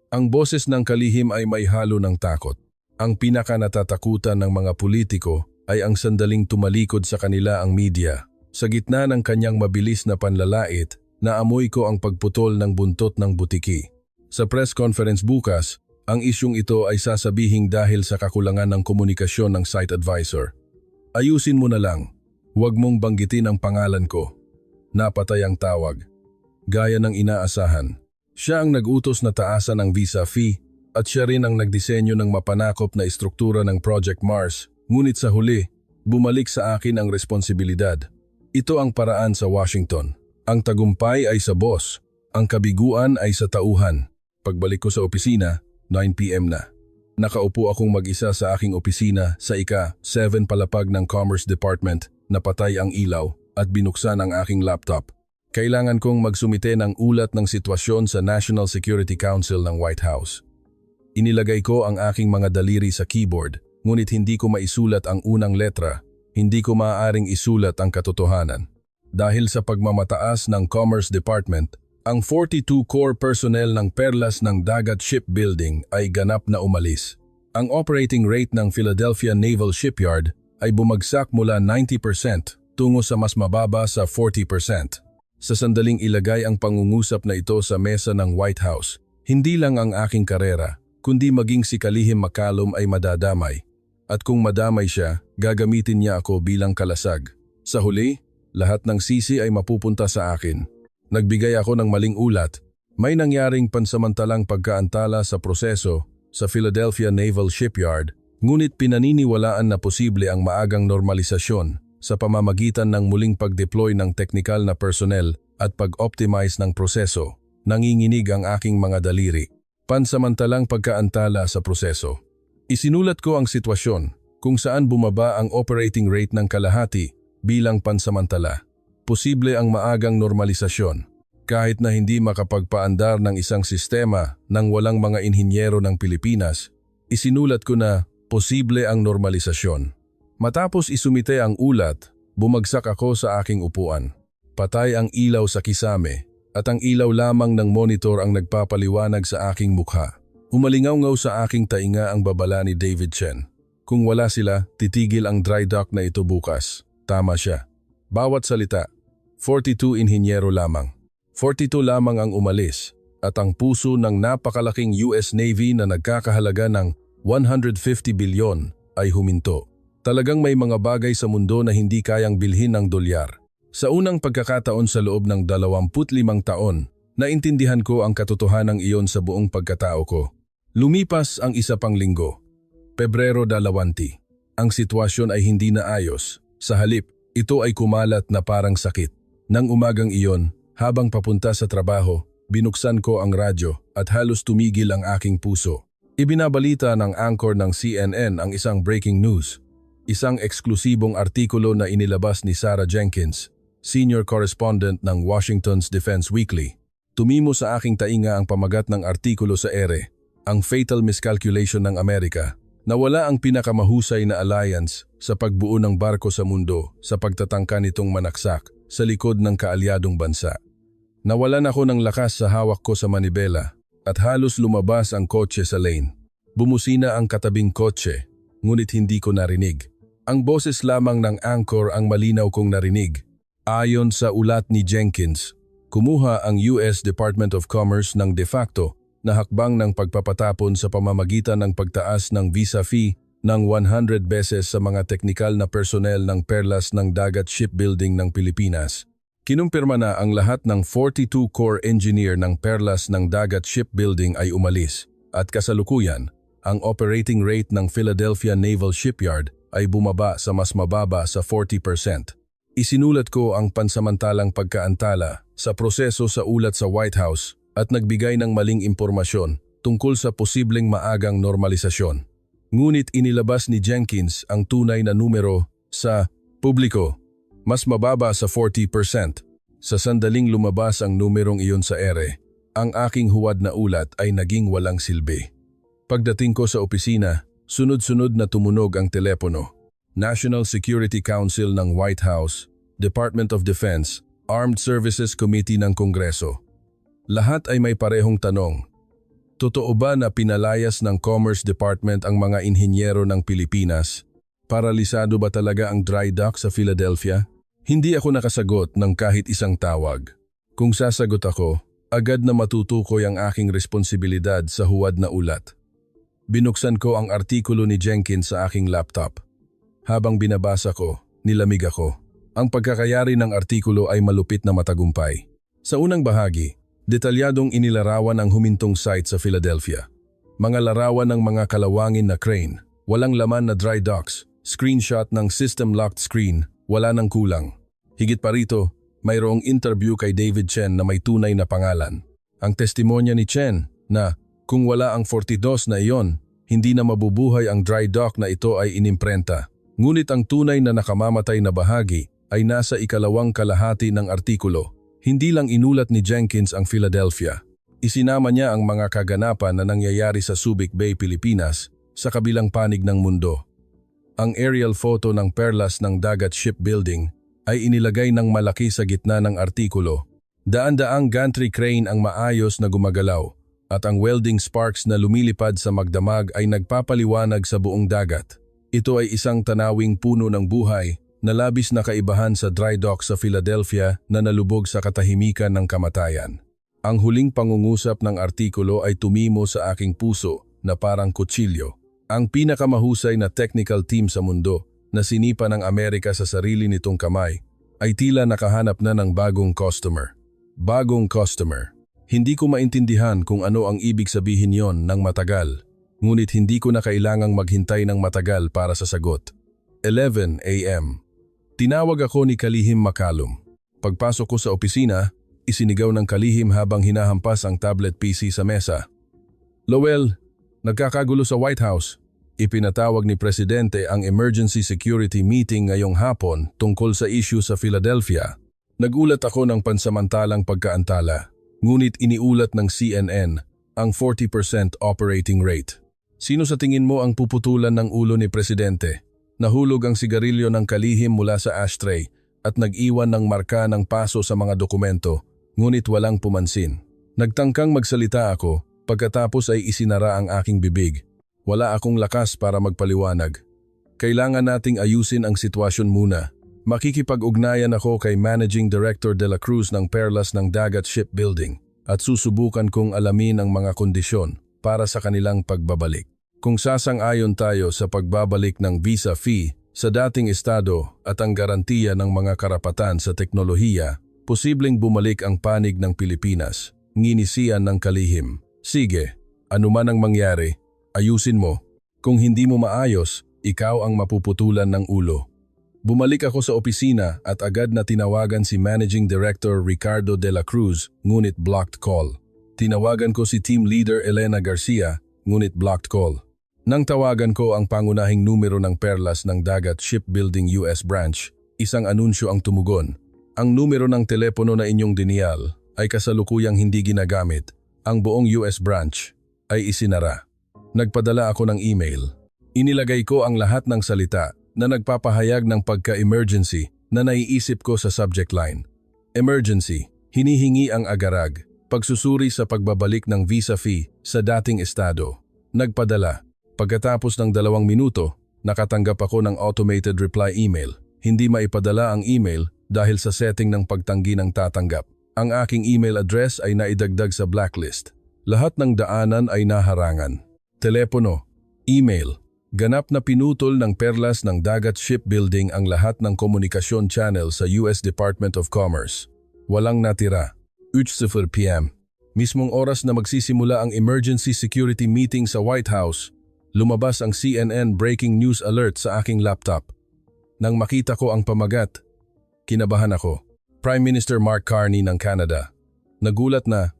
Ang boses ng Kalihim ay may halo ng takot. Ang pinakanatatakutan ng mga politiko ay ang sandaling tumalikod sa kanila ang media. Sa gitna ng kanyang mabilis na panlalait, naamoy ko ang pagputol ng buntot ng butiki. Sa press conference bukas, ang isyung ito ay sasabihing dahil sa kakulangan ng komunikasyon ng site advisor. Ayusin mo na lang, huwag mong banggitin ang pangalan ko. Napatay ang tawag. Gaya ng inaasahan, siya ang nag-utos na taasan ang visa fee at siya rin ang nagdisenyo ng mapanakop na istruktura ng Project Mars, ngunit sa huli, bumalik sa akin ang responsibilidad. Ito ang paraan sa Washington. Ang tagumpay ay sa boss, ang kabiguan ay sa tauhan. Pagbalik ko sa opisina, 9 p.m. na. Nakaupo akong mag-isa sa aking opisina sa ika-7 palapag ng Commerce Department, napatay ang ilaw at binuksan ang aking laptop. Kailangan kong magsumite ng ulat ng sitwasyon sa National Security Council ng White House. Inilagay ko ang aking mga daliri sa keyboard, ngunit hindi ko maisulat ang unang letra, hindi ko maaaring isulat ang katotohanan. Dahil sa pagmamataas ng Commerce Department, ang 42 core personnel ng Perlas ng Dagat Shipbuilding ay ganap na umalis. Ang operating rate ng Philadelphia Naval Shipyard ay bumagsak mula 90% tungo sa mas mababa sa 40%. Sa sandaling ilagay ang pangungusap na ito sa mesa ng White House, hindi lang ang aking karera, kundi maging si Kalihim McCallum ay madadamay. At kung madamay siya, gagamitin niya ako bilang kalasag. Sa huli, lahat ng sisi ay mapupunta sa akin. Nagbigay ako ng maling ulat. May nangyaring pansamantalang pagkaantala sa proseso sa Philadelphia Naval Shipyard, ngunit pinaniniwalaan na posible ang maagang normalisasyon sa pamamagitan ng muling pag-deploy ng teknikal na personnel at pag-optimize ng proseso. Nanginginig ang aking mga daliri. Pansamantalang pagkaantala sa proseso. Isinulat ko ang sitwasyon kung saan bumaba ang operating rate ng kalahati bilang pansamantala. Posible ang maagang normalisasyon. Kahit na hindi makapagpaandar ng isang sistema ng walang mga inhinyero ng Pilipinas, isinulat ko na posible ang normalisasyon. Matapos isumite ang ulat, bumagsak ako sa aking upuan. Patay ang ilaw sa kisame at ang ilaw lamang ng monitor ang nagpapaliwanag sa aking mukha. Umalingaw-ngaw sa aking tainga ang babala ni David Chen. Kung wala sila, titigil ang dry dock na ito bukas. Tama siya. Bawat salita, 42 inhinyero lamang. 42 lamang ang umalis at ang puso ng napakalaking US Navy na nagkakahalaga ng 150 bilyon ay huminto. Talagang may mga bagay sa mundo na hindi kayang bilhin ng dolyar. Sa unang pagkakataon sa loob ng 25 taon, naintindihan ko ang katotohanan iyon sa buong pagkatao ko. Lumipas ang isa pang linggo. Pebrero 20. Ang sitwasyon ay hindi na ayos. Sa halip, ito ay kumalat na parang sakit. Nang umagang iyon, habang papunta sa trabaho, binuksan ko ang radyo at halos tumigil ang aking puso. Ibinabalita ng anchor ng CNN ang isang breaking news. Isang eksklusibong artikulo na inilabas ni Sarah Jenkins, senior correspondent ng Washington's Defense Weekly. Tumimo sa aking tainga ang pamagat ng artikulo sa ere, ang fatal miscalculation ng Amerika. Nawala ang pinakamahusay na alliance sa pagbuo ng barko sa mundo sa pagtatangka nitong manaksak sa likod ng kaalyadong bansa. Nawalan ako ng lakas sa hawak ko sa manibela at halos lumabas ang kotse sa lane. Bumusina ang katabing kotse, ngunit hindi ko narinig. Ang boses lamang ng anchor ang malinaw kong narinig. Ayon sa ulat ni Jenkins, kumuha ang US Department of Commerce ng de facto na hakbang ng pagpapatapon sa pamamagitan ng pagtaas ng visa fee ng 100 beses sa mga teknikal na personnel ng Perlas ng Dagat Shipbuilding ng Pilipinas. Kinumpirma na ang lahat ng 42 core engineer ng Perlas ng Dagat Shipbuilding ay umalis at kasalukuyan, ang operating rate ng Philadelphia Naval Shipyard ay bumaba sa mas mababa sa 40%. Isinulat ko ang pansamantalang pagkaantala sa proseso sa ulat sa White House at nagbigay ng maling impormasyon tungkol sa posibleng maagang normalisasyon. Ngunit inilabas ni Jenkins ang tunay na numero sa publiko, mas mababa sa 40%. Sa sandaling lumabas ang numerong iyon sa ere, ang aking huwad na ulat ay naging walang silbi. Pagdating ko sa opisina, sunod-sunod na tumunog ang telepono. National Security Council ng White House, Department of Defense, Armed Services Committee ng Kongreso. Lahat ay may parehong tanong. Totoo ba na pinalayas ng Commerce Department ang mga inhinyero ng Pilipinas? Paralisado ba talaga ang dry dock sa Philadelphia? Hindi ako nakasagot ng kahit isang tawag. Kung sasagot ako, agad na matutukoy ang aking responsibilidad sa huwad na ulat. Binuksan ko ang artikulo ni Jenkins sa aking laptop. Habang binabasa ko, nilamig ako. Ang pagkakayari ng artikulo ay malupit na matagumpay. Sa unang bahagi, detalyadong inilarawan ang humintong site sa Philadelphia. Mga larawan ng mga kalawangin na crane, walang laman na dry docks, screenshot ng system-locked screen, wala nang kulang. Higit pa rito, mayroong interview kay David Chen na may tunay na pangalan. Ang testimonya ni Chen na kung wala ang 42 na iyon, hindi na mabubuhay ang dry dock na ito ay inimprenta. Ngunit ang tunay na nakamamatay na bahagi ay nasa ikalawang kalahati ng artikulo. Hindi lang inulat ni Jenkins ang Philadelphia. Isinama niya ang mga kaganapan na nangyayari sa Subic Bay, Pilipinas, sa kabilang panig ng mundo. Ang aerial photo ng Perlas ng Dagat Shipbuilding ay inilagay ng malaki sa gitna ng artikulo. Daan-daang gantry crane ang maayos na gumagalaw at ang welding sparks na lumilipad sa magdamag ay nagpapaliwanag sa buong dagat. Ito ay isang tanawing puno ng buhay na labis na kaibahan sa dry dock sa Philadelphia na nalubog sa katahimikan ng kamatayan. Ang huling pangungusap ng artikulo ay tumimo sa aking puso na parang kutsilyo. Ang pinakamahusay na technical team sa mundo na sinipa ng Amerika sa sarili nitong kamay ay tila nakahanap na ng bagong customer. Bagong customer. Hindi ko maintindihan kung ano ang ibig sabihin yon ng matagal, ngunit hindi ko na kailangang maghintay ng matagal para sa sagot. 11 a.m. Tinawag ako ni Kalihim Macalum. Pagpasok ko sa opisina, isinigaw ng Kalihim habang hinahampas ang tablet PC sa mesa. Lowell, nagkakagulo sa White House. Ipinatawag ni Presidente ang emergency security meeting ngayong hapon tungkol sa issue sa Philadelphia. Nagulat ako ng pansamantalang pagkaantala, ngunit iniulat ng CNN ang 40% operating rate. Sino sa tingin mo ang puputulan ng ulo ni Presidente? Nahulog ang sigarilyo ng Kalihim mula sa ashtray at nag-iwan ng marka ng paso sa mga dokumento, ngunit walang pumansin. Nagtangkang magsalita ako, pagkatapos ay isinara ang aking bibig. Wala akong lakas para magpaliwanag. Kailangan nating ayusin ang sitwasyon muna. Makikipag-ugnayan ako kay Managing Director de la Cruz ng Perlas ng Dagat Shipbuilding at susubukan kong alamin ang mga kondisyon para sa kanilang pagbabalik. Kung sasang-ayon tayo sa pagbabalik ng visa fee sa dating estado at ang garantiya ng mga karapatan sa teknolohiya, posibleng bumalik ang panig ng Pilipinas, nginisian ng Kalihim. Sige, anuman ang mangyari, ayusin mo. Kung hindi mo maayos, ikaw ang mapuputulan ng ulo. Bumalik ako sa opisina at agad na tinawagan si Managing Director Ricardo de la Cruz, ngunit blocked call. Tinawagan ko si Team Leader Elena Garcia, ngunit blocked call. Nang tawagan ko ang pangunahing numero ng Perlas ng Dagat Shipbuilding US Branch, isang anunsyo ang tumugon. Ang numero ng telepono na inyong diniyal ay kasalukuyang hindi ginagamit. Ang buong US Branch ay isinara. Nagpadala ako ng email. Inilagay ko ang lahat ng salita na nagpapahayag ng pagka-emergency na naiisip ko sa subject line. Emergency, hinihingi ang agarag, pagsusuri sa pagbabalik ng visa fee sa dating estado. Nagpadala. Pagkatapos ng 2 minuto, nakatanggap ako ng automated reply email. Hindi maipadala ang email dahil sa setting ng pagtanggi ng tatanggap. Ang aking email address ay naidagdag sa blacklist. Lahat ng daanan ay naharangan. Telepono, email. Ganap na pinutol ng Perlas ng Dagat Shipbuilding ang lahat ng komunikasyon channel sa US Department of Commerce. Walang natira. 8:00 p.m. Mismong oras na magsisimula ang emergency security meeting sa White House, lumabas ang CNN breaking news alert sa aking laptop. Nang makita ko ang pamagat, kinabahan ako. Prime Minister Mark Carney ng Canada. Nagulat na,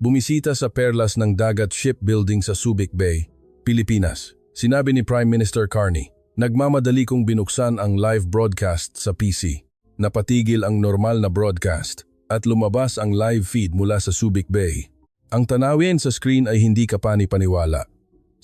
bumisita sa Perlas ng Dagat Shipbuilding sa Subic Bay, Pilipinas. Sinabi ni Prime Minister Carney, nagmamadali kong binuksan ang live broadcast sa PC. Napatigil ang normal na broadcast at lumabas ang live feed mula sa Subic Bay. Ang tanawin sa screen ay hindi kapani-paniwala.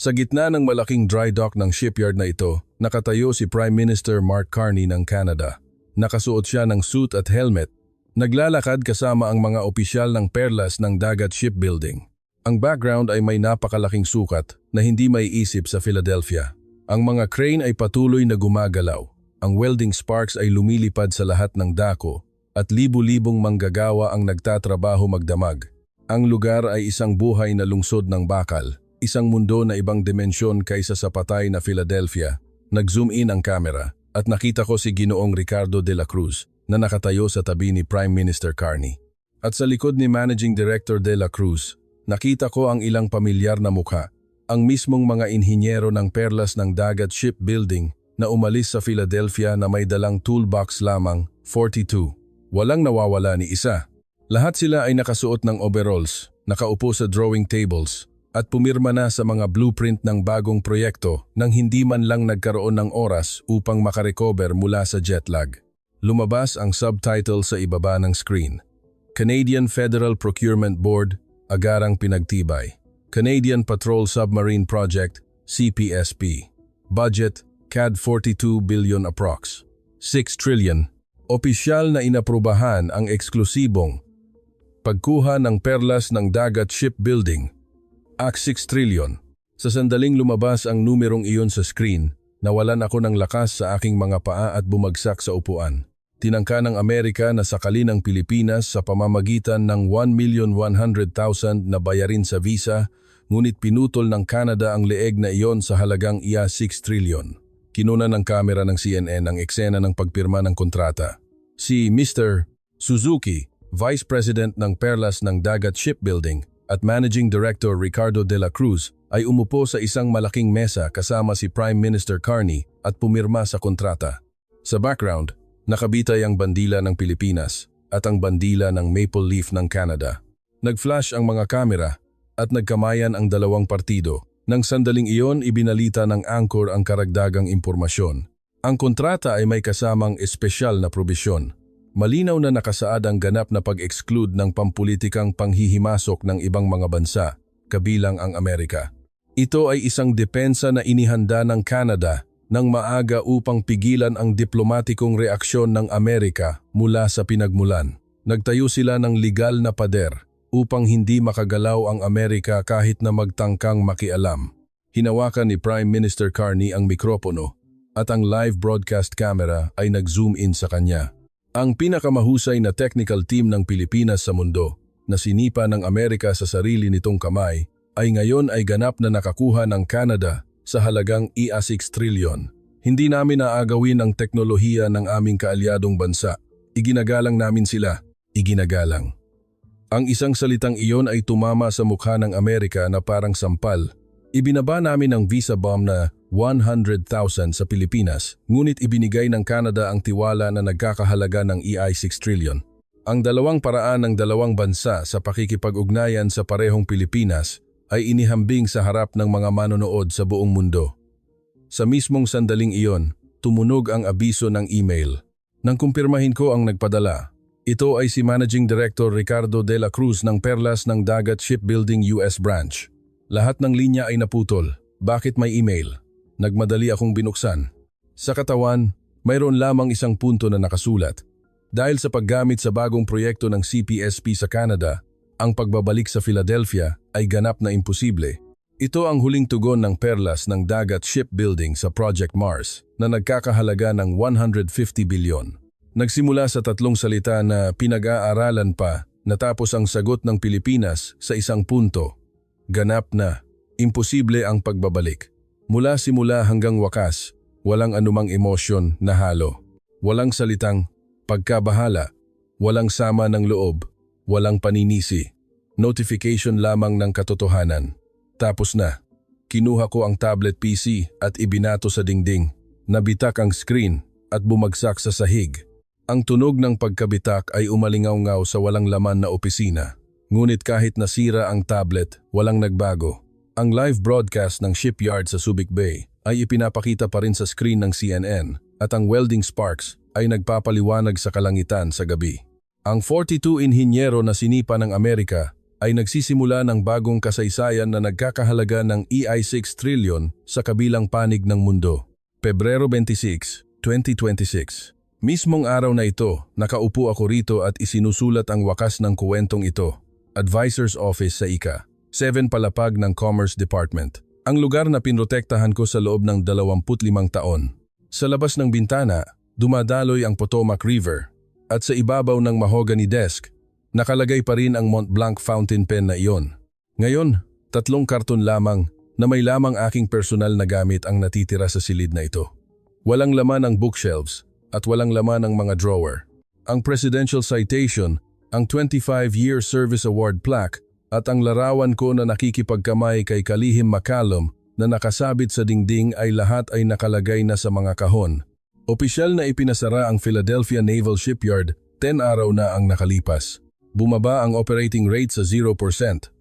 Sa gitna ng malaking dry dock ng shipyard na ito, nakatayo si Prime Minister Mark Carney ng Canada. Nakasuot siya ng suit at helmet. Naglalakad kasama ang mga opisyal ng Perlas ng Dagat Shipbuilding. Ang background ay may napakalaking sukat na hindi maiisip sa Philadelphia. Ang mga crane ay patuloy na gumagalaw. Ang welding sparks ay lumilipad sa lahat ng dako at libu-libong manggagawa ang nagtatrabaho magdamag. Ang lugar ay isang buhay na lungsod ng bakal, isang mundo na ibang dimensyon kaysa sa patay na Philadelphia. Nag-zoom in ang camera at nakita ko si Ginoong Ricardo de la Cruz na nakatayo sa tabi ni Prime Minister Carney. At sa likod ni Managing Director de la Cruz, nakita ko ang ilang pamilyar na mukha, ang mismong mga inhinyero ng Perlas ng Dagat Shipbuilding na umalis sa Philadelphia na may dalang toolbox lamang, 42. Walang nawawala ni isa. Lahat sila ay nakasuot ng overalls, nakaupo sa drawing tables, at pumirma na sa mga blueprint ng bagong proyekto nang hindi man lang nagkaroon ng oras upang makarecover mula sa jet lag. Lumabas ang subtitle sa ibaba ng screen. Canadian Federal Procurement Board, agarang pinagtibay. Canadian Patrol Submarine Project, CPSP. Budget, CAD 42 billion approx. 6 trillion. Opisyal na inaprubahan ang eksklusibong pagkuha ng Perlas ng Dagat Shipbuilding. Act 6 trillion. Sa sandaling lumabas ang numerong iyon sa screen, nawalan ako ng lakas sa aking mga paa at bumagsak sa upuan. Tinangka ng Amerika na sakalin ang Pilipinas sa pamamagitan ng 1,100,000 na bayarin sa visa, ngunit pinutol ng Canada ang leeg na iyon sa halagang iya 6 trillion. Kinuna ng kamera ng CNN ang eksena ng pagpirma ng kontrata. Si Mr. Suzuki, Vice President ng Perlas ng Dagat Shipbuilding at Managing Director Ricardo de la Cruz ay umupo sa isang malaking mesa kasama si Prime Minister Carney at pumirma sa kontrata. Sa background, nakabitay ang bandila ng Pilipinas at ang bandila ng Maple Leaf ng Canada. Nag-flash ang mga kamera at nagkamayan ang dalawang partido. Nang sandaling iyon, ibinalita ng anchor ang karagdagang impormasyon. Ang kontrata ay may kasamang espesyal na probisyon. Malinaw na nakasaad ang ganap na pag-exclude ng pampulitikang panghihimasok ng ibang mga bansa, kabilang ang Amerika. Ito ay isang depensa na inihanda ng Canada nang maaga upang pigilan ang diplomatikong reaksyon ng Amerika mula sa pinagmulan. Nagtayo sila ng legal na pader upang hindi makagalaw ang Amerika kahit na magtangkang makialam. Hinawakan ni Prime Minister Carney ang mikropono at ang live broadcast camera ay nag-zoom in sa kanya. Ang pinakamahusay na technical team ng Pilipinas sa mundo na sinipa ng Amerika sa sarili nitong kamay ay ngayon ay ganap na nakakuha ng Canada sa halagang iya 6 trillion. Hindi namin naagawin ang teknolohiya ng aming kaalyadong bansa. Iginagalang namin sila. Iginagalang. Ang isang salitang iyon ay tumama sa mukha ng Amerika na parang sampal Ibinaba namin ang visa bomb na 100,000 sa Pilipinas, ngunit ibinigay ng Canada ang tiwala na nagkakahalaga ng EI 6 trillion. Ang dalawang paraan ng dalawang bansa sa pakikipag-ugnayan sa parehong Pilipinas ay inihambing sa harap ng mga manonood sa buong mundo. Sa mismong sandaling iyon, tumunog ang abiso ng email. Nang kumpirmahin ko ang nagpadala, ito ay si Managing Director Ricardo de la Cruz ng Perlas ng Dagat Shipbuilding US Branch. Lahat ng linya ay naputol. Bakit may email? Nagmadali akong binuksan. Sa katawan, mayroon lamang isang punto na nakasulat. Dahil sa paggamit sa bagong proyekto ng CPSP sa Canada, ang pagbabalik sa Philadelphia ay ganap na imposible. Ito ang huling tugon ng Perlas ng Dagat Shipbuilding sa Project Mars na nagkakahalaga ng 150 bilyon. Nagsimula sa tatlong salita na pinag-aaralan pa natapos ang sagot ng Pilipinas sa isang punto. Ganap na, imposible ang pagbabalik. Mula simula hanggang wakas, walang anumang emosyon na halo. Walang salitang pagkabahala, walang sama ng loob, walang paninisi. Notification lamang ng katotohanan. Tapos na. Kinuha ko ang tablet PC at ibinato sa dingding. Nabitak ang screen at bumagsak sa sahig. Ang tunog ng pagkabitak ay umalingaw-ngaw sa walang laman na opisina. Ngunit kahit nasira ang tablet, walang nagbago. Ang live broadcast ng shipyard sa Subic Bay ay ipinapakita pa rin sa screen ng CNN at ang welding sparks ay nagpapaliwanag sa kalangitan sa gabi. Ang 42 inhinyero na sinipa ng Amerika ay nagsisimula ng bagong kasaysayan na nagkakahalaga ng EI 6 trillion sa kabilang panig ng mundo. Pebrero 26, 2026. Mismong araw na ito, nakaupo ako rito at isinusulat ang wakas ng kuwentong ito. Advisor's Office sa ICA, 7 palapag ng Commerce Department. Ang lugar na pinrotektahan ko sa loob ng 25 taon. Sa labas ng bintana, dumadaloy ang Potomac River at sa ibabaw ng mahogany desk, nakalagay pa rin ang Mont Blanc fountain pen na iyon. Ngayon, 3 karton lamang na may lamang aking personal na gamit ang natitira sa silid na ito. Walang laman ang bookshelves at walang laman ang mga drawer. Ang presidential citation, ang 25-year service award plaque at ang larawan ko na nakikipagkamay kay Kalihim Macalom na nakasabit sa dingding ay lahat ay nakalagay na sa mga kahon. Opisyal na ipinasara ang Philadelphia Naval Shipyard, 10 araw na ang nakalipas. Bumaba ang operating rate sa 0%. 0%.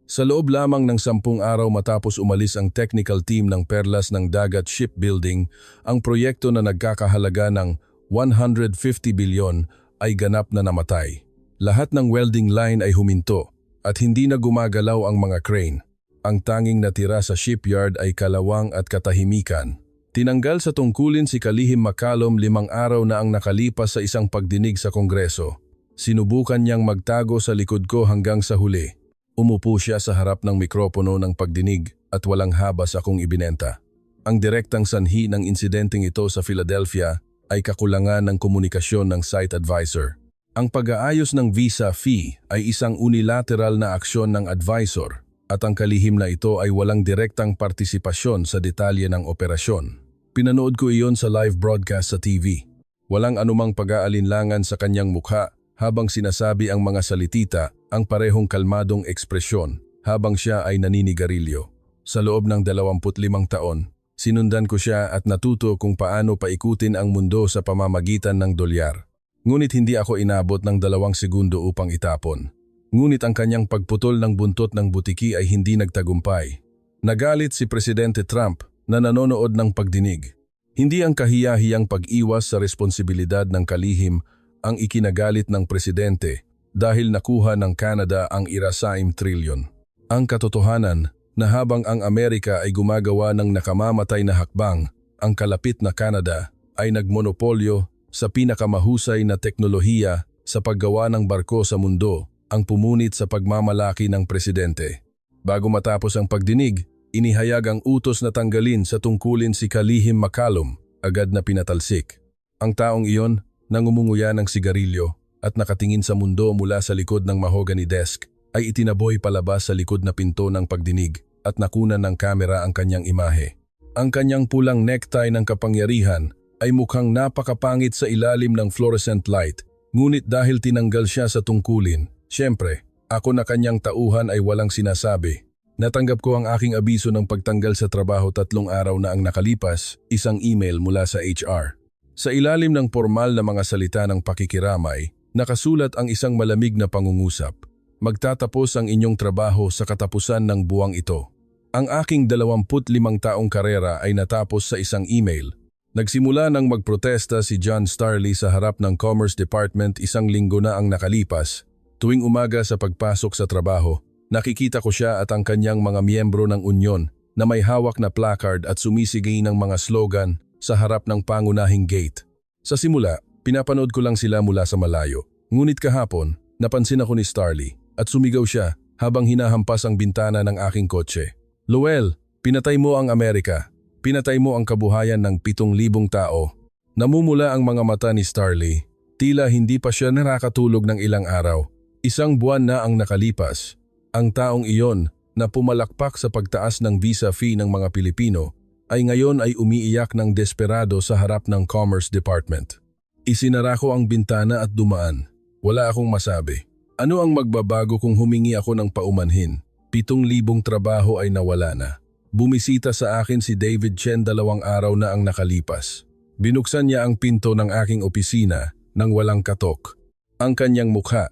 Sa loob lamang ng 10 araw matapos umalis ang technical team ng Perlas ng Dagat Shipbuilding, ang proyekto na nagkakahalaga ng 150 bilyon ay ganap na namatay. Lahat ng welding line ay huminto at hindi na gumagalaw ang mga crane. Ang tanging natira sa shipyard ay kalawang at katahimikan. Tinanggal sa tungkulin si Kalihim Macalom 5 araw na ang nakalipas sa isang pagdinig sa Kongreso. Sinubukan niyang magtago sa likod ko hanggang sa huli. Umupo siya sa harap ng mikropono ng pagdinig at walang habas akong ibinenta. Ang direktang sanhi ng insidenteng ito sa Philadelphia ay kakulangan ng komunikasyon ng site advisor. Ang pag-aayos ng visa fee ay isang unilateral na aksyon ng advisor at ang kalihim na ito ay walang direktang partisipasyon sa detalye ng operasyon. Pinanood ko iyon sa live broadcast sa TV. Walang anumang pag-aalinlangan sa kanyang mukha habang sinasabi ang mga salitita, ang parehong kalmadong ekspresyon habang siya ay naninigarilyo. Sa loob ng 25 taon, sinundan ko siya at natuto kung paano paikutin ang mundo sa pamamagitan ng dolyar. Ngunit hindi ako inabot ng 2 segundo upang itapon. Ngunit ang kanyang pagputol ng buntot ng butiki ay hindi nagtagumpay. Nagalit si Presidente Trump na nanonood ng pagdinig. Hindi ang kahiya-hiyang pag-iwas sa responsibilidad ng kalihim ang ikinagalit ng presidente dahil nakuha ng Canada ang irasaim trilyon. Ang katotohanan na habang ang Amerika ay gumagawa ng nakamamatay na hakbang, ang kalapit na Canada ay nagmonopolyo sa pinakamahusay na teknolohiya sa paggawa ng barko sa mundo, ang pumunit sa pagmamalaki ng presidente. Bago matapos ang pagdinig, inihayag ang utos na tanggalin sa tungkulin si Kalihim Macalom, agad na pinatalsik. Ang taong iyon nangumunguya ng sigarilyo at nakatingin sa mundo mula sa likod ng mahogany desk ay itinaboy palabas sa likod na pinto ng pagdinig at nakunan ng kamera ang kanyang imahe. Ang kanyang pulang necktie ng kapangyarihan ay mukhang napakapangit sa ilalim ng fluorescent light, ngunit dahil tinanggal siya sa tungkulin, syempre, ako na kanyang tauhan ay walang sinasabi. Natanggap ko ang aking abiso ng pagtanggal sa trabaho 3 araw na ang nakalipas, isang email mula sa HR. Sa ilalim ng formal na mga salita ng pakikiramay, nakasulat ang isang malamig na pangungusap. Magtatapos ang inyong trabaho sa katapusan ng buwang ito. Ang aking 25 taong karera ay natapos sa isang email. Nagsimula nang magprotesta si John Starley sa harap ng Commerce Department 1 linggo na ang nakalipas. Tuwing umaga sa pagpasok sa trabaho, nakikita ko siya at ang kanyang mga miyembro ng unyon na may hawak na placard at sumisigay ng mga slogan sa harap ng pangunahing gate. Sa simula, pinapanood ko lang sila mula sa malayo. Ngunit kahapon, napansin ako ni Starley at sumigaw siya habang hinahampas ang bintana ng aking kotse. "Lowell, pinatay mo ang Amerika. Pinatay mo ang kabuhayan ng 7,000 tao." Namumula ang mga mata ni Starley. Tila hindi pa siya nakakatulog ng ilang araw. 1 buwan na ang nakalipas. Ang taong iyon na pumalakpak sa pagtaas ng visa fee ng mga Pilipino ay ngayon ay umiiyak ng desperado sa harap ng Commerce Department. Isinara ko ang bintana at dumaan. Wala akong masabi. Ano ang magbabago kung humingi ako ng paumanhin? 7,000 trabaho ay nawala na. Bumisita sa akin si David Chen 2 araw na ang nakalipas. Binuksan niya ang pinto ng aking opisina nang walang katok. Ang kanyang mukha,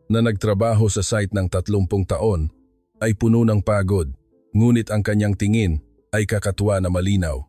na nagtrabaho sa site ng 30 taon, ay puno ng pagod. Ngunit ang kanyang tingin ay kakatwa na malinaw.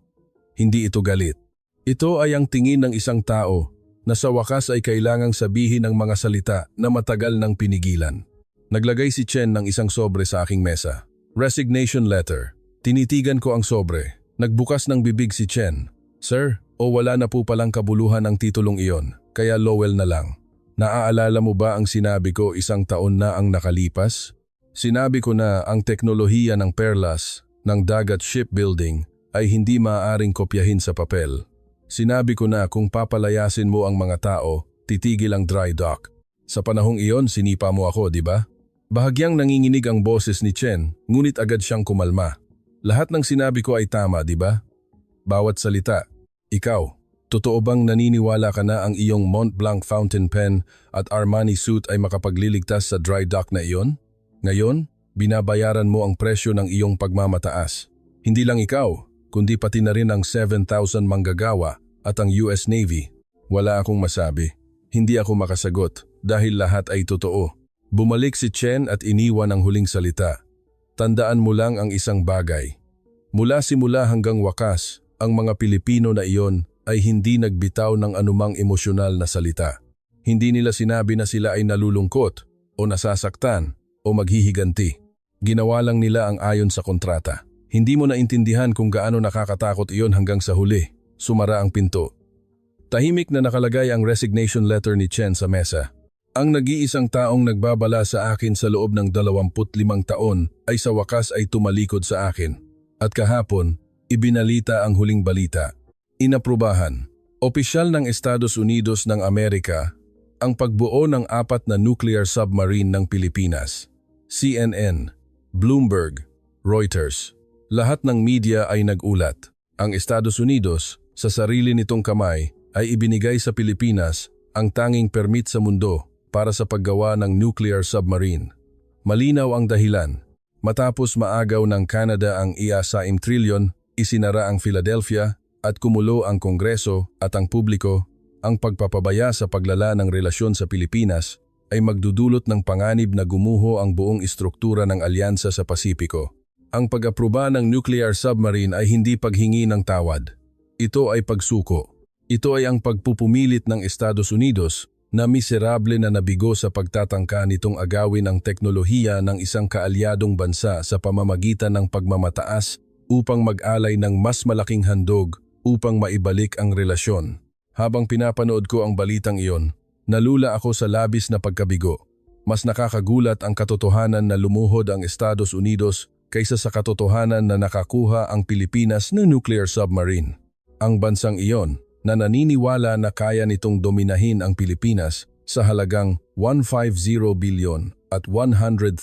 Hindi ito galit. Ito ay ang tingin ng isang tao na sa wakas ay kailangang sabihin ng mga salita na matagal nang pinigilan. Naglagay si Chen ng isang sobre sa aking mesa. Resignation letter. Tinitigan ko ang sobre. Nagbukas ng bibig si Chen. "Sir, wala na po palang kabuluhan ang titulong iyon, kaya Lowell na lang. Naaalala mo ba ang sinabi ko 1 taon na ang nakalipas? Sinabi ko na ang teknolohiya ng perlas, ng dagat shipbuilding ay hindi maaaring kopyahin sa papel. Sinabi ko na kung papalayasin mo ang mga tao, titigil ang dry dock. Sa panahong iyon, sinipa mo ako, di ba?" Bahagyang nanginginig ang boses ni Chen, ngunit agad siyang kumalma. "Lahat ng sinabi ko ay tama, di ba? Bawat salita. Ikaw, totoo bang naniniwala ka na ang iyong Mont Blanc fountain pen at Armani suit ay makapagliligtas sa dry dock na iyon? Ngayon, binabayaran mo ang presyo ng iyong pagmamataas. Hindi lang ikaw, kundi pati na rin ang 7,000 manggagawa at ang US Navy." Wala akong masabi. Hindi ako makasagot dahil lahat ay totoo. Bumalik si Chen at iniwan ang huling salita. "Tandaan mo lang ang isang bagay. Mula simula hanggang wakas, ang mga Pilipino na iyon ay hindi nagbitaw ng anumang emosyonal na salita. Hindi nila sinabi na sila ay nalulungkot o nasasaktan o maghihiganti. Ginawa lang nila ang ayon sa kontrata. Hindi mo naintindihan kung gaano nakakatakot iyon hanggang sa huli. Sumara ang pinto. Tahimik na nakalagay ang resignation letter ni Chen sa mesa. Ang nag-iisang taong nagbabala sa akin sa loob ng 25 taon ay sa wakas ay tumalikod sa akin. At kahapon, ibinalita ang huling balita. Inaprubahan. Opisyal ng Estados Unidos ng Amerika ang pagbuo ng 4 na nuclear submarine ng Pilipinas. CNN, Bloomberg, Reuters. Lahat ng media ay nagulat. Ang Estados Unidos, sa sarili nitong kamay, ay ibinigay sa Pilipinas ang tanging permit sa mundo para sa paggawa ng nuclear submarine. Malinaw ang dahilan. Matapos maagaw ng Canada ang IASA trilyon, isinara ang Philadelphia at kumulo ang Kongreso at ang publiko, ang pagpapabaya sa paglala ng relasyon sa Pilipinas ay magdudulot ng panganib na gumuho ang buong istruktura ng alyansa sa Pasipiko. Ang pag-aproba ng nuclear submarine ay hindi paghingi ng tawad. Ito ay pagsuko. Ito ay ang pagpupumilit ng Estados Unidos na miserable na nabigo sa pagtatangka nitong agawin ang teknolohiya ng isang kaalyadong bansa sa pamamagitan ng pagmamataas upang mag-alay ng mas malaking handog upang maibalik ang relasyon. Habang pinapanood ko ang balitang iyon, nalula ako sa labis na pagkabigo. Mas nakakagulat ang katotohanan na lumuhod ang Estados Unidos kaysa sa katotohanan na nakakuha ang Pilipinas ng nuclear submarine. Ang bansang iyon, na naniniwala na kaya nitong dominahin ang Pilipinas sa halagang 150 bilyon at 100,000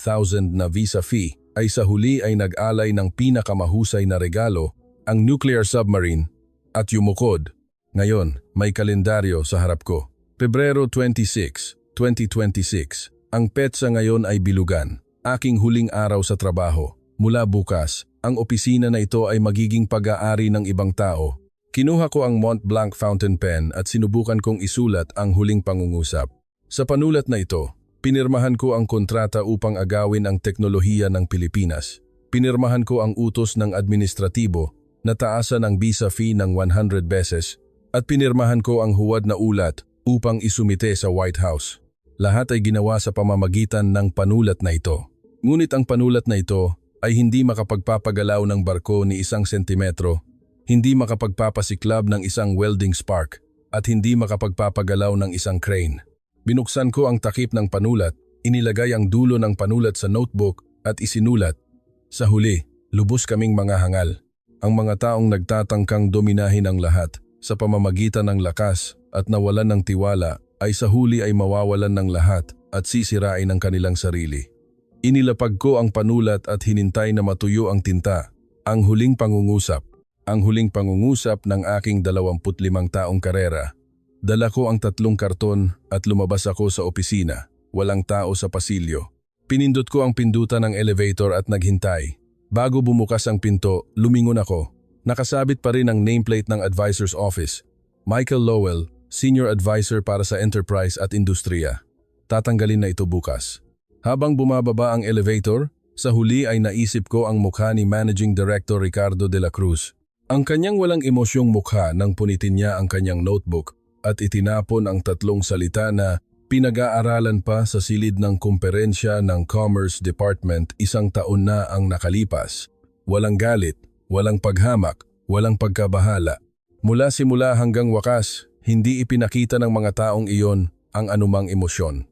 na visa fee, ay sa huli ay nag-alay ng pinakamahusay na regalo, ang nuclear submarine, at yumukod. Ngayon, may kalendaryo sa harap ko. Pebrero 26, 2026. Ang petsa ngayon ay bilugan, aking huling araw sa trabaho. Mula bukas, ang opisina na ito ay magiging pag-aari ng ibang tao. Kinuha ko ang Mont Blanc fountain pen at sinubukan kong isulat ang huling pangungusap. Sa panulat na ito, pinirmahan ko ang kontrata upang agawin ang teknolohiya ng Pilipinas. Pinirmahan ko ang utos ng administratibo na taasan ang visa fee ng 100 beses at pinirmahan ko ang huwad na ulat upang isumite sa White House. Lahat ay ginawa sa pamamagitan ng panulat na ito. Ngunit ang panulat na ito ay hindi makapagpapagalaw ng barko ni 1 sentimetro, hindi makapagpapasiklab ng isang welding spark, at hindi makapagpapagalaw ng isang crane. Binuksan ko ang takip ng panulat, inilagay ang dulo ng panulat sa notebook at isinulat. Sa huli, lubos kaming mga hangal. Ang mga taong nagtatangkang dominahin ang lahat sa pamamagitan ng lakas at nawalan ng tiwala ay sa huli ay mawawalan ng lahat at sisirain ang kanilang sarili. Inilapag ko ang panulat at hinintay na matuyo ang tinta. Ang huling pangungusap. Ang huling pangungusap ng aking 25 taong karera. Dala ko ang 3 karton at lumabas ako sa opisina. Walang tao sa pasilyo. Pinindot ko ang pindutan ng elevator at naghintay. Bago bumukas ang pinto, lumingon ako. Nakasabit pa rin ang nameplate ng advisor's office. Michael Lowell, Senior Advisor para sa Enterprise at Industriya. Tatanggalin na ito bukas. Habang bumababa ang elevator, sa huli ay naisip ko ang mukha ni Managing Director Ricardo de la Cruz. Ang kanyang walang emosyong mukha nang punitin niya ang kanyang notebook at itinapon ang 3 salita na pinag-aaralan pa sa silid ng kumperensya ng Commerce Department 1 taon na ang nakalipas. Walang galit, walang paghamak, walang pagkabahala. Mula simula hanggang wakas, hindi ipinakita ng mga taong iyon ang anumang emosyon.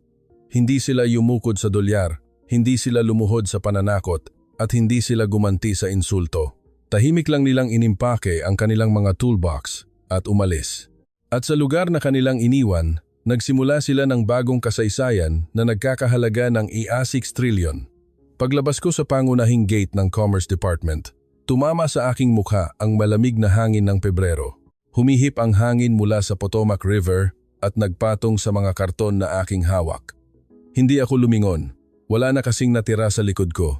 Hindi sila yumukod sa dolyar, hindi sila lumuhod sa pananakot, at hindi sila gumanti sa insulto. Tahimik lang nilang inimpake ang kanilang mga toolbox at umalis. At sa lugar na kanilang iniwan, nagsimula sila ng bagong kasaysayan na nagkakahalaga ng i-6 trillion. Paglabas ko sa pangunahing gate ng Commerce Department, tumama sa aking mukha ang malamig na hangin ng Pebrero. Humihip ang hangin mula sa Potomac River at nagpatong sa mga karton na aking hawak. Hindi ako lumingon. Wala na kasing natira sa likod ko.